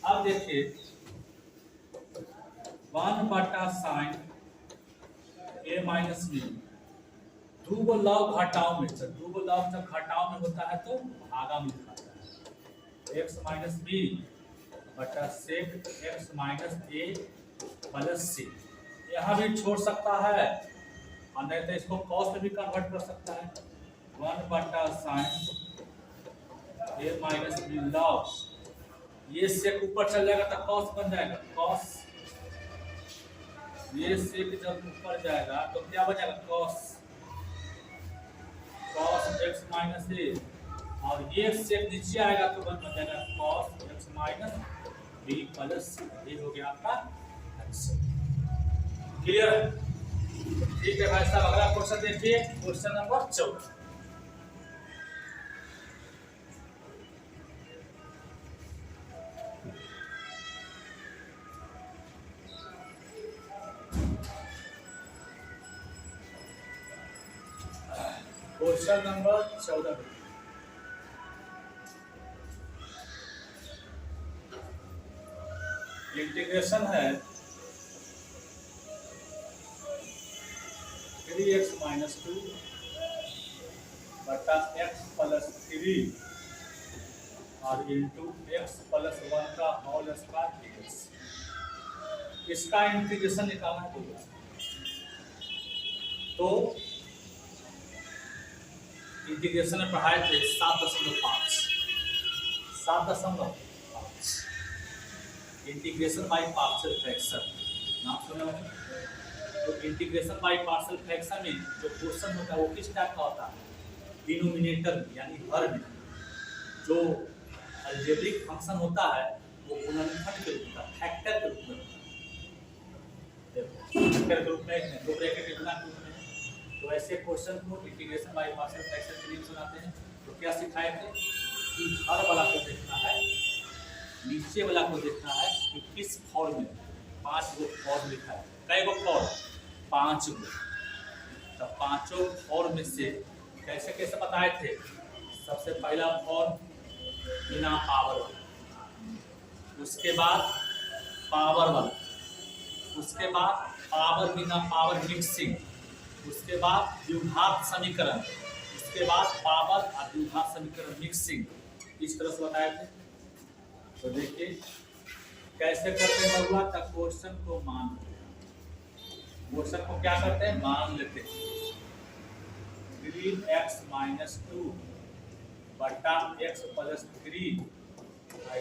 अब देखिए 1 बटा साइन a माइनस बी दो गो लॉग घटाओ में से दो गो लॉग जब घटाओ में होता है तो भागा में दिखाता है x माइनस बी बटा सेक x माइनस ए प्लस सी। यहाँ भी छोड़ सकता है और नहीं तो इसको कॉस में भी कन्वर्ट कर सकता है 1 बटा साइन ए माइनस बी लॉग ये सेक ऊपर चल जाएगा तो कॉस बन जाएगा कॉस ये सेक जब ऊपर जाएगा तो क्या बचेगा कॉस x माइनस ए और ये सेक नीचे आएगा तो बन जाएगा cos x minus b plus ये हो गया आपका आंसर। क्लियर है? ठीक है भाई साहब अगला क्वेश्चन देखिए question number 14। Question number 14 integration है 3x माइनस 2 बटा x प्लस 3 और इंटू x प्लस 1 का होल स्क्वायर dx। इसका इंटीग्रेशन निकालना होगा तो इंटीग्रेशन में पढ़ाए थे 7.5 इंटीग्रेशन बाय पार्शियल फ्रैक्शन नाम सुना है। तो इंटीग्रेशन बाय पार्शियल फ्रैक्शन में जो क्वेश्चन होता है वो किस टाइप का होता है डिनोमिनेटर यानी हर में जो अलजेब्रिक फंक्शन होता है वो गुणनखंड के रूप में फैक्टर के रूप में फैक्टर के रूप में दो ब्रैकेट के गुणा के रूप में। तो ऐसे क्वेश्चन को इंटीग्रेशन बाय पार्शियल फ्रैक्शन के लिए सुनाते हैं। तो क्या सिखाए थे कि हर वाला को देखना है नीचे वाला को देखना है कि किस फॉर्म में 5 गो फॉर्म लिखा है कई गो फॉर्म 5 गो तो पांचों फॉर्म में से कैसे कैसे बताए थे। सबसे पहला फॉर्म बिना पावर वाला उसके बाद पावर वाला उसके बाद पावर बिना पावर मिक्सिंग उसके बाद द्विघात समीकरण उसके बाद पावर और द्विघात समीकरण मिक्सिंग इस तरह से बताए थे। तो देखिए कैसे करते हैं बबुआ तक क्वेश्चन को मान क्वेश्चन को क्या करते हैं मान लेते हैं 3x माइनस 2 बटा x plus 3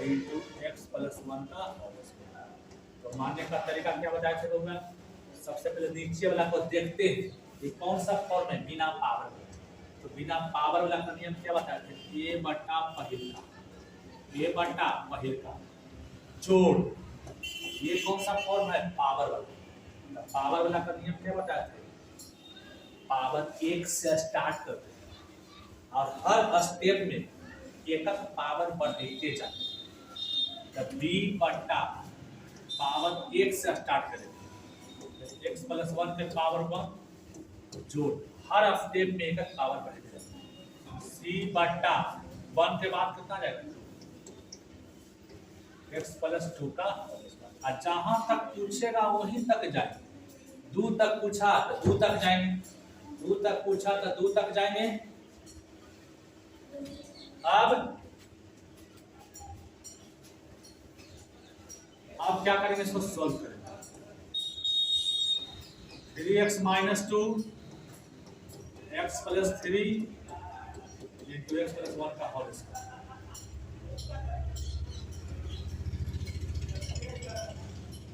into x plus 1 का होल स्क्वायर। तो मानने का तरीका क्या बताए थे बबुआ सबसे पहले नीचे वाला को देखते हैं ये कौन सा फॉर्म है बिना पावर। तो बिना पावर वाला का नियम क्या बताए थे a बटा पहिल का जोड़ ये कौन सा फॉर्म है पावर वाला। पावर वाला का नियम क्या बताया थे पावर 1 से स्टार्ट करते हैं और हर स्टेप में एक पावर बढ़ते जाते हैं। b बटा पावर 1 से स्टार्ट करेंगे x प्लस 1 के पावर 1 जोड़ हर स्टेप में एक पावर बढ़ते जाते हैं। c बटा 1 के बाद कितना जाएगा x प्लस 2 का और जहां तक पूछेगा वहीं तक जाएंगे। 2 तक पूछा तो 2 तक जाएंगे 2 तक पूछा तो 2 तक जाएंगे। अब क्या करेंगे इसको सॉल्व करेंगे 3x minus 2 x plus 3 into x plus 1 का होल स्क्वायर।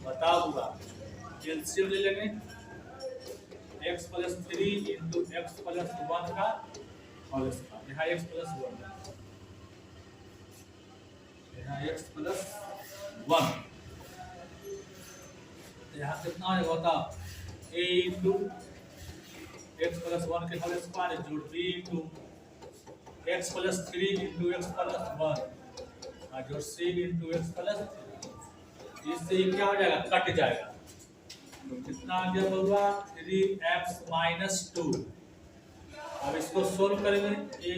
बताओ हुआ कैल्शियम ले लेंगे x plus 3 into x plus 1 का होल स्क्वायर। यहाँ x प्लस 1 यहाँ x प्लस 1 यहाँ कितना होता a इंटू x प्लस 1 के होल स्क्वायर जोड़ b into x plus 3 into x plus 1 और जो सी इंटू एक्स प्लस 3, इससे क्या हो जाएगा, कट जाएगा। तो कितना आ गया बउआ, 3x माइनस 2। अब इसको सोल्व करेंगे, A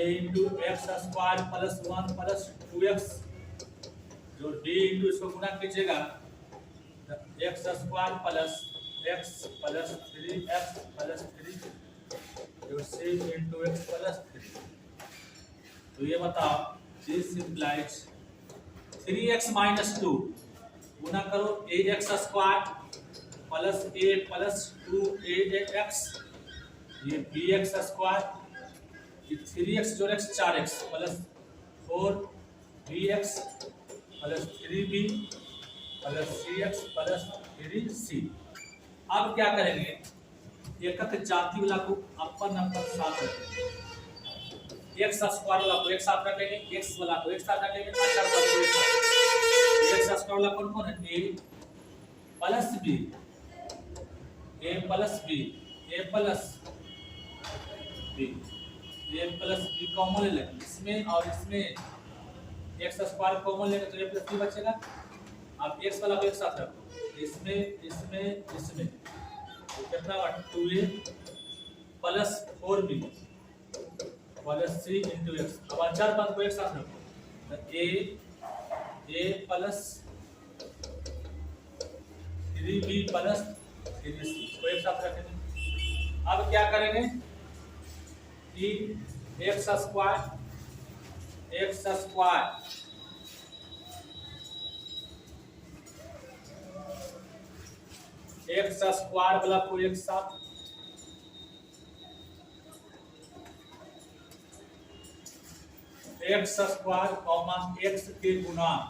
into x square plus 1 plus 2x, जो डी इंटू इसको गुना कीजिएगा, X square plus X plus 3x plus 3 जो सी इंटू एक्स प्लस 3। तो ये बताओ, दिस इम्प्लाइज 3x माइनस 2 गुना करो ए एक्स स्क्वायर प्लस ए प्लस 2ax, ये बी एक्स स्क्वायर, ये 3x जोड़ x 4x plus 4bx plus 3b plus cx plus 3c। अब क्या करेंगे, एकक जाति वाला को अपन अपन साथ रखेंगे, एक्स स्क्वायर वाला को एक साथ रखेंगे, एक्स वाला को एक साथ रखेंगे, अचर वाला को एक साथ। एक्स स्क्वायर वाला कौन कौन है, a plus b, a plus b, a plus b, a plus b common ले लेंगे इसमें और इसमें, एक्स स्क्वायर कॉमन लेंगे तो a प्लस b बचेगा। अब x वाला को एक साथ रखो, इसमें इसमें इसमें, तो कितना हुआ 2a plus 4b plus 3 into x. अब अचर पद को एक साथ रखो, तो a plus 3b plus 3c को एक साथ रखेंगे। अब क्या करेंगे कि एक्स स्क्वायर वाला को एक साथ, एक्स स्क्वायर कॉमा एक्स के गुणांक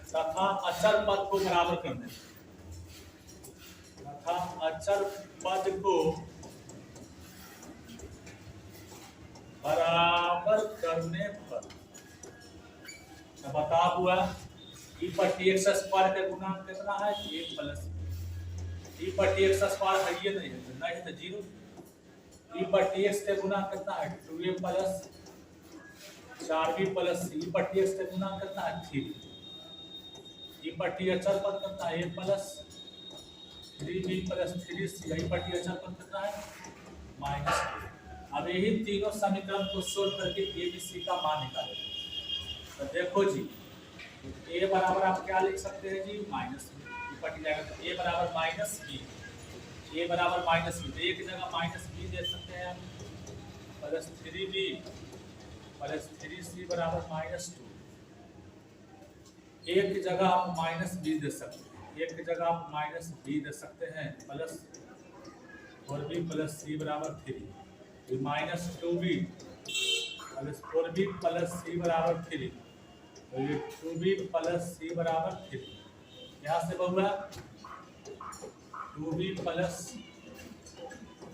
तथा अचर पद को बराबर करने, तथा अचर पद को बराबर करने पर बता हुआ ई पट्टी एक्स स्क्वायर का गुणांक कितना है, 1 प्लस ई पट्टी एक्स स्क्वायर है, ये नहीं है तो 0। ई पट्टी एक्स का गुणांक कितना है, 2a प्लस 4b प्लस ई पट्टी एक्स का गुणांक कितना है, 3। ई पट्टी अचर पद कितना है, a plus 3b plus 3c, ई पट्टी अचर पद कितना है, -2। अब यही तीनों समीकरण को सोल्व करके a b c का मान निकालेंगे। तो देखो जी, a बराबर आप क्या लिख सकते हैं जी, माइनस b, पट्टी जाएगा तो a बराबर माइनस b, a बराबर माइनस b, एक जगह माइनस b दे सकते हैं, प्लस 3b प्लस 3c बराबर -2। एक जगह आप माइनस b दे सकते हैं, एक जगह आप माइनस b दे सकते हैं, प्लस 4b प्लस c बराबर 3, minus 2b plus 4b plus c बराबर 3, तो ये 2b प्लस c बराबर 3। यहाँ से बहुआ 2b प्लस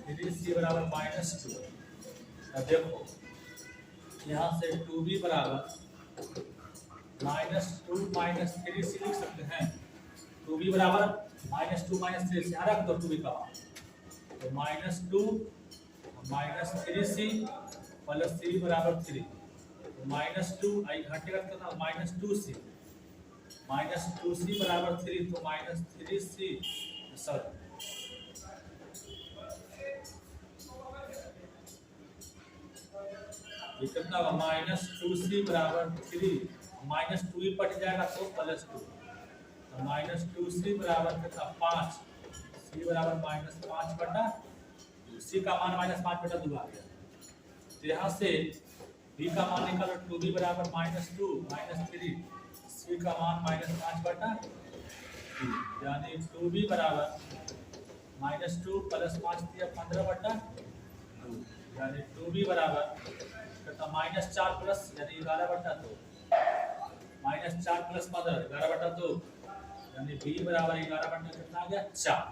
3c बराबर -2। अब देखो यहाँ से 2b बराबर -2 माइनस 3c लिख सकते हैं, 2b बराबर -2 माइनस 3c, यहाँ रख दो 2b का मान, तो -2 माइनस 3c प्लस 3 बराबर 3, -2 आई घटेगा कितना, -2c बराबर 3, तो -3c सॉरी ये कितना होगा, -2c बराबर 3, -2 ही पट जाएगा तो +2, तो -2c बराबर कितना 5, c बराबर -5 बटा 2, c का मान -5 बटा 2 आ गया। तो यहाँ से b का मान निकालो, 2b बराबर -2 -3, c का मान -5 बटा 2, यानी 2b बराबर -2 प्लस 5 दिया 15 बटा 2, यानी 2b बराबर कितना -4 प्लस यानी 11 बटा 2, -4 प्लस 15 11 बटा 2, यानी b बराबर 11 बटा कितना आ गया 4।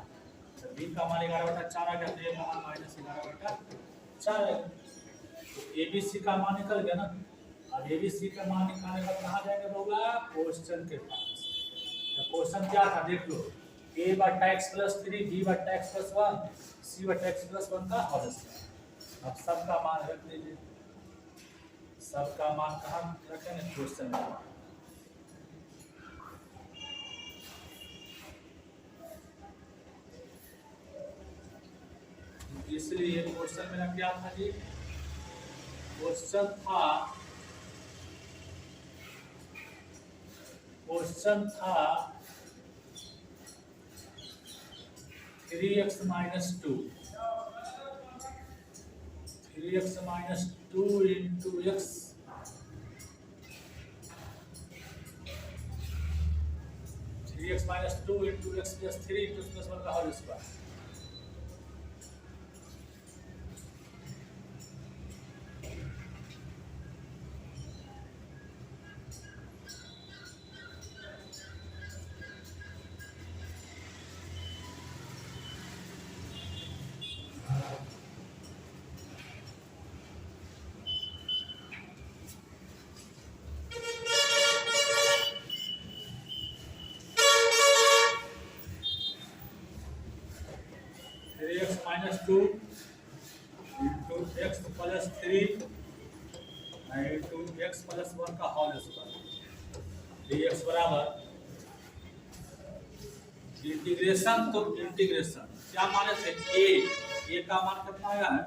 तो b का मान 11 बटा 4 आ गया, तो a का मान -11 बटा 4 है। ABC का मान निकल गया ना। अब ABC का मान निकालने का कहाँ जाएंगे होगा, क्वेश्चन के पास। क्वेश्चन क्या था देख लो, ए बट्टा एक्स प्लस 3 बी बट्टा एक्स प्लस 1 सी बट्टा एक्स प्लस 1 का होल स्क्वायर। अब सबका मान रख दीजिए। सबका मान कहाँ रखेंगे? क्वेश्चन में। इसलिए क्वेश्चन मेरा क्या था जी? क्वेश्चन था 3x minus 2 into x 3x minus 2 into x plus 3 into plus 1 का whole square. Minus 2 into x plus 3 into x plus 1 का होल स्क्वायर dx बराबर इंटीग्रेशन। तो इंटीग्रेशन क्या माने थे? ए का मान कितना आया है?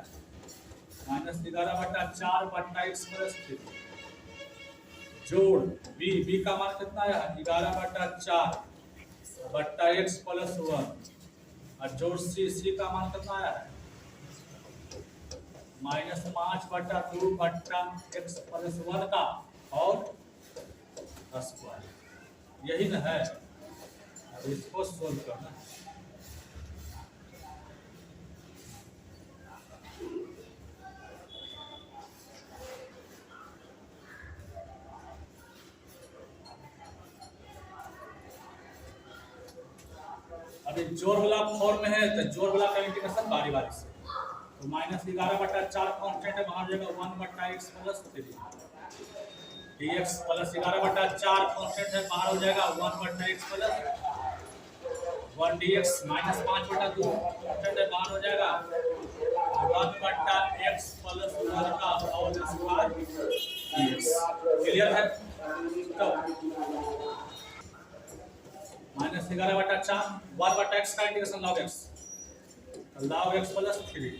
-11/4 बट्टा एक्स प्लस 3 जोड़ बी का मान कितना आया है? 11/4 बट्टा एक्स प्लस 1 और जोड़ सी का मान कितना आया है? -5/2 बट्टा एक्स प्लस 1 का और स्क्वायर। यही ना है। अब इसको सोल्व करना है। अभी जोड़ वाला फॉर्म में है तो जोड़ वाला का इंटीग्रेशन बारी बारी से। तो -11/4 कांस्टेंट है, बाहर जाएगा 1/x plus 3 dx plus 11/4 constant है, बाहर हो जाएगा 1/x प्लस 1 dx -5/2 कांस्टेंट है, बाहर हो जाएगा 1/x प्लस 1 का होल स्क्वायर dx। क्लियर है? तो -11/4 1/x का integration log x plus 3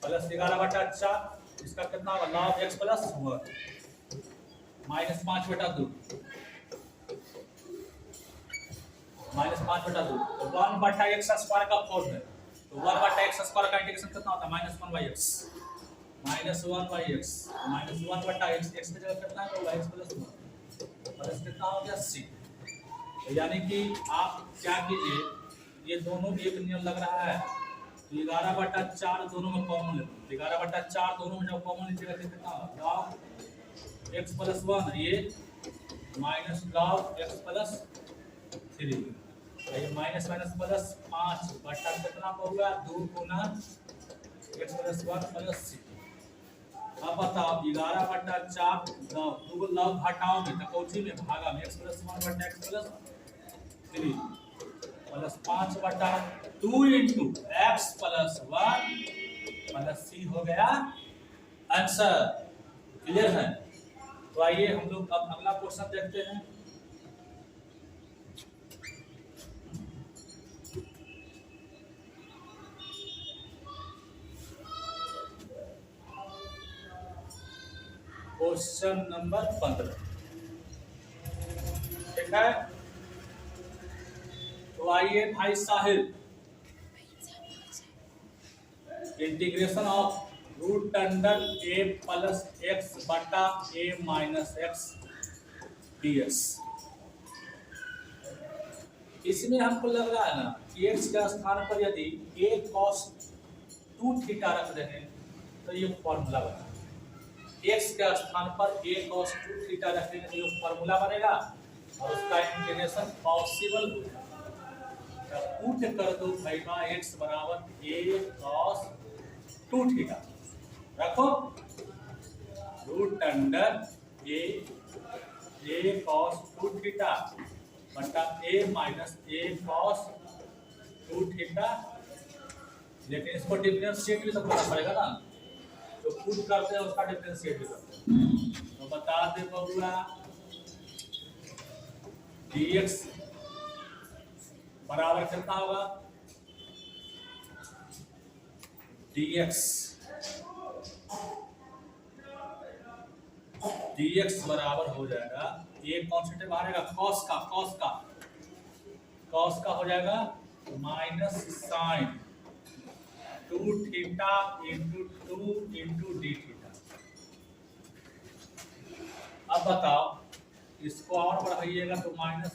plus 11/4 इसका कितना होगा? log x प्लस 1 -5/2 तो 1/x स्क्वायर का फॉर्म है। तो 1/x स्क्वायर का इंटीग्रेशन कितना होता है? -1/x -1/x x की जगह कितना है? x प्लस 1 प्लस कितना हो गया? c। यानी कि आप क्या कीजिए, ये दोनों एक नियम लग रहा है तो 11/4 दोनों में कॉमन ले लो। 11/4 दोनों में जब कॉमन लीजिएगा तो कितना होगा? log x प्लस 1 ये माइनस log x प्लस 3 ये माइनस प्लस 5 बटा कितना होगा? 2 गुना x प्लस 1 प्लस c। अब बताओ 11/4 2 log हटाओगे तो कौची में? भागा में x प्लस 1 बटा x plus 3 plus 5/2 into x plus 1 plus c हो गया आंसर। क्लियर है? तो आइए हम लोग अब अगला क्वेश्चन देखते हैं। क्वेश्चन नंबर 15 ठीक है। तो आइए भाई Sahil, integration of root under a plus X बटा a माइनस एक्स dx। इसमें हमको लग रहा है ना कि x के स्थान पर यदि a cos 2 थीटा रख देंगे तो ये फॉर्मूला बना। x के स्थान पर a cos 2 थीटा रखेंगे तो ये फॉर्मूला बनेगा और उसका इंटीग्रेशन पॉसिबल हो जाएगा। पुट कर दो भाई का x बराबर a cos 2 थीटा रखो root under a cos 2 theta बटा a minus a cos two theta, लेकिन इसको डिफरेंशिएट भी तो करना पड़ेगा ना, जो पुट करते हैं उसका डिफरेंशिएट भी करते हैं। तो बता दे बबुआ dx बराबर कितना होगा, dx बराबर हो जाएगा, एक कॉन्स्टेंट बाहर आएगा कॉस का हो जाएगा minus sine two theta into D theta. अब बताओ इसको और बढ़ाइएगा तो minus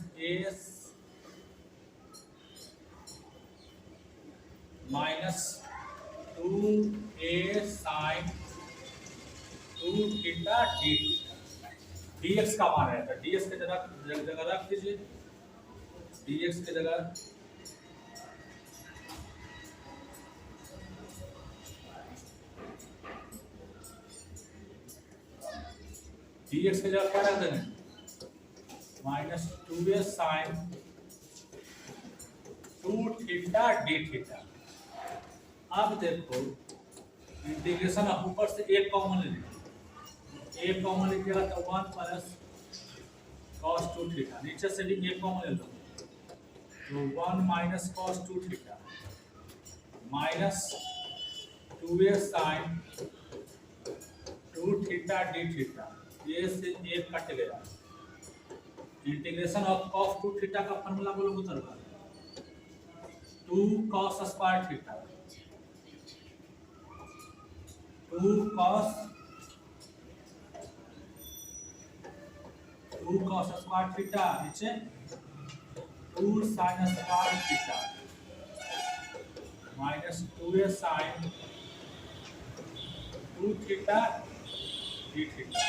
two A sine two theta D dx का मान है, तो dx के जगह रख दीजिए, dx के जगह dx के जगह क्या रख देंगे, minus two A sine two theta D theta. अब देखो इंटीग्रेशन आप ऊपर से एक कॉमन ले लीजिए, एक कॉमन लीजिएगा तो 1 प्लस cos 2 थीटा, नीचे से भी एक कॉमन ले लो तो 1 minus cos 2 theta minus 2a sin 2 theta D theta, ये से एक कट गया। इंटीग्रेशन ऑफ cos 2 थीटा का फार्मूला बोलो उतरवा 2 cos square theta, 2 cos square theta नीचे 2 sin square theta minus 2a sin 2 theta D theta.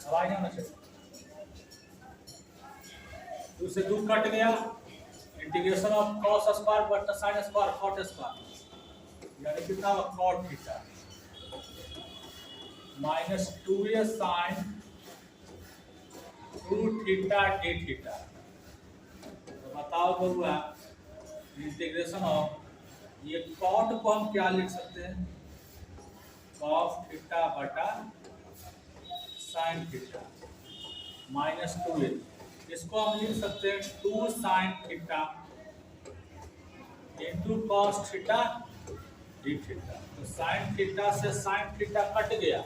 आवाज नहीं होना चाहिए, दो से दो कट गया, इंटीग्रेशन ऑफ cos स्क्वायर बटा sin स्क्वायर cot स्क्वायर, यानी कितना होगा cot theta minus 2a sin 2 theta D theta. तो बताओ बबुआ इंटीग्रेशन ऑफ ये cot को हम क्या लिख सकते हैं, cos थीटा बटा sin थीटा माइनस 2a, इसको हम लिख सकते हैं 2 sin theta into cos theta D theta. तो sin थीटा से sin थीटा कट गया,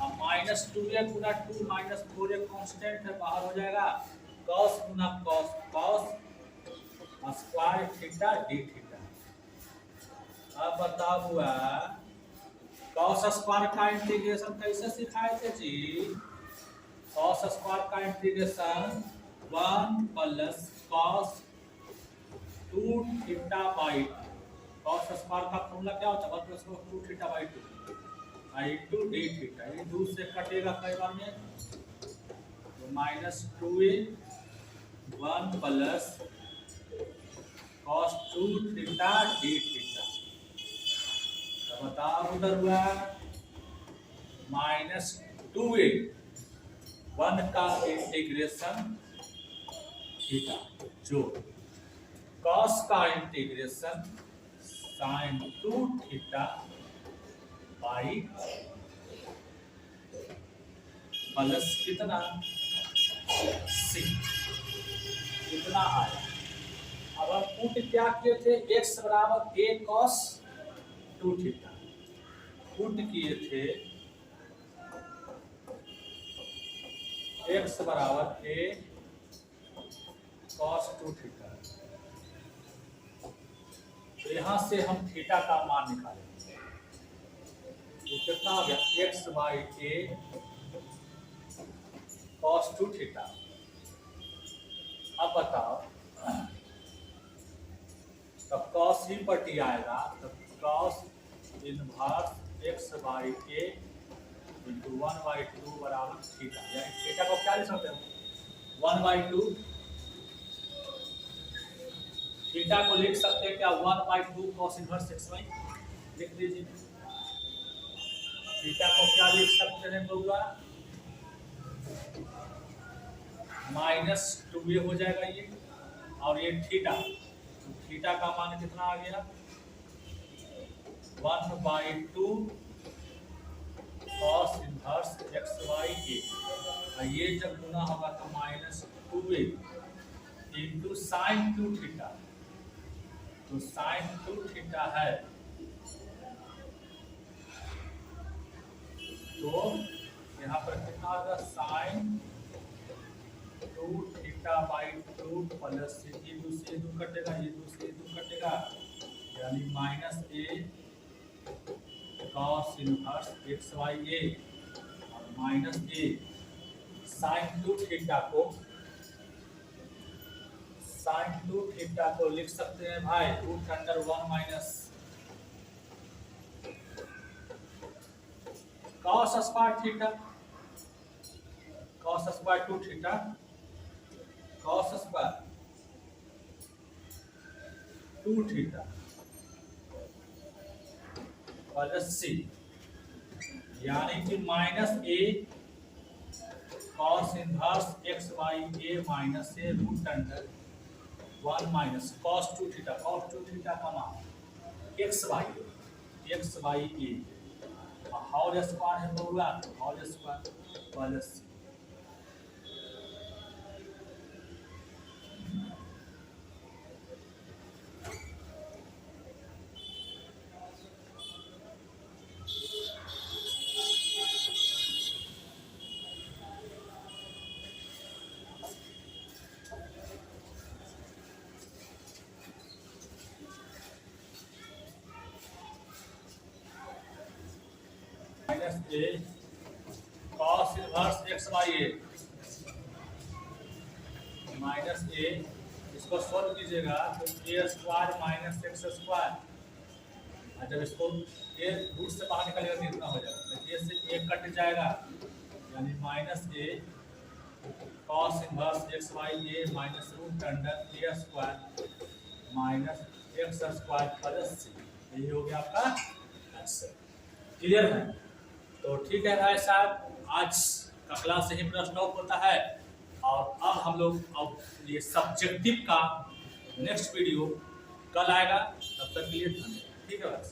अब माइनस 2a गुना 2 माइनस 4a कांस्टेंट है बाहर हो जाएगा, cos गुना cos square theta D theta. अब बताओ हुआ cos स्क्वायर का इंटीग्रेशन कैसे सिखाए थे जी, cos स्क्वायर का integration 1 plus cos 2 theta by, cos square का फॉर्मूला क्या होता है 1 plus 2 theta by 2 into D theta, ये 2 से कटेगा कई बार में तो minus 2a 1 plus cos 2 theta D theta. तो बताओ उधर हुआ माइनस 2a 1 का इंटीग्रेशन थीटा जो cos का integration sin 2 theta by plus कितना c, कितना आया। अब हम पुट क्या किए थे, x बराबर a cos two theta put किए थे x बराबर a cos 2 थीटा। तो यहां से हम थीटा का मान निकालेंगे। तो कितना हो गया x by a cos 2 theta. अब बताओ तब cos ही पर t आएगा, तब cos inverse x by a into 1/2 बराबर थीटा। यानी थीटा को क्या लिख सकते हैं 1/2। थीटा को लिख सकते हैं क्या 1/2 cos इनवर्स xy लिख दीजिए। थीटा को क्या लिख सकते हैं बउआ -2a हो जाएगा ये, और ये थीटा, तो थीटा का मान कितना आ गया 1/2 cos इनवर्स xy a। ये जब गुना होगा तो -2a इंटू साइन 2 थीटा। तो साइन 2 थीटा है, तो यहाँ पर कितना होगा साइन 2 थीटा बाई 2 प्लस ये 2 से 2 कटेगा, ये 2 से 2 कटेगा, यानी -a cos inverse xy a और -a साइन 2 थीटा को लिख सकते हैं भाई √1 minus cos square theta, cos square 2 theta, cos square 2 theta plus c, यानी कि -a cos inverse xy a minus a √1 minus cos 2 theta का मान xy a होल स्क्वायर है बउआ, whole square plus -a cos inverse xy a minus a, इसको सॉल्व कीजिएगा तो a square minus x square, और जब इसको a रूट से बाहर निकलेगा तो इतना हो जाएगा, तो a से a कट जाएगा, यानी -a cos inverse xy a minus √a square minus x square plus c। यही हो गया आपका आंसर। क्लियर है? तो ठीक है भाई साहब, आज का क्लास यही पर स्टॉप होता है, और अब हम लोग ये सब्जेक्टिव का नेक्स्ट वीडियो कल आएगा। तब तक के लिए धन्यवाद। ठीक है भाई।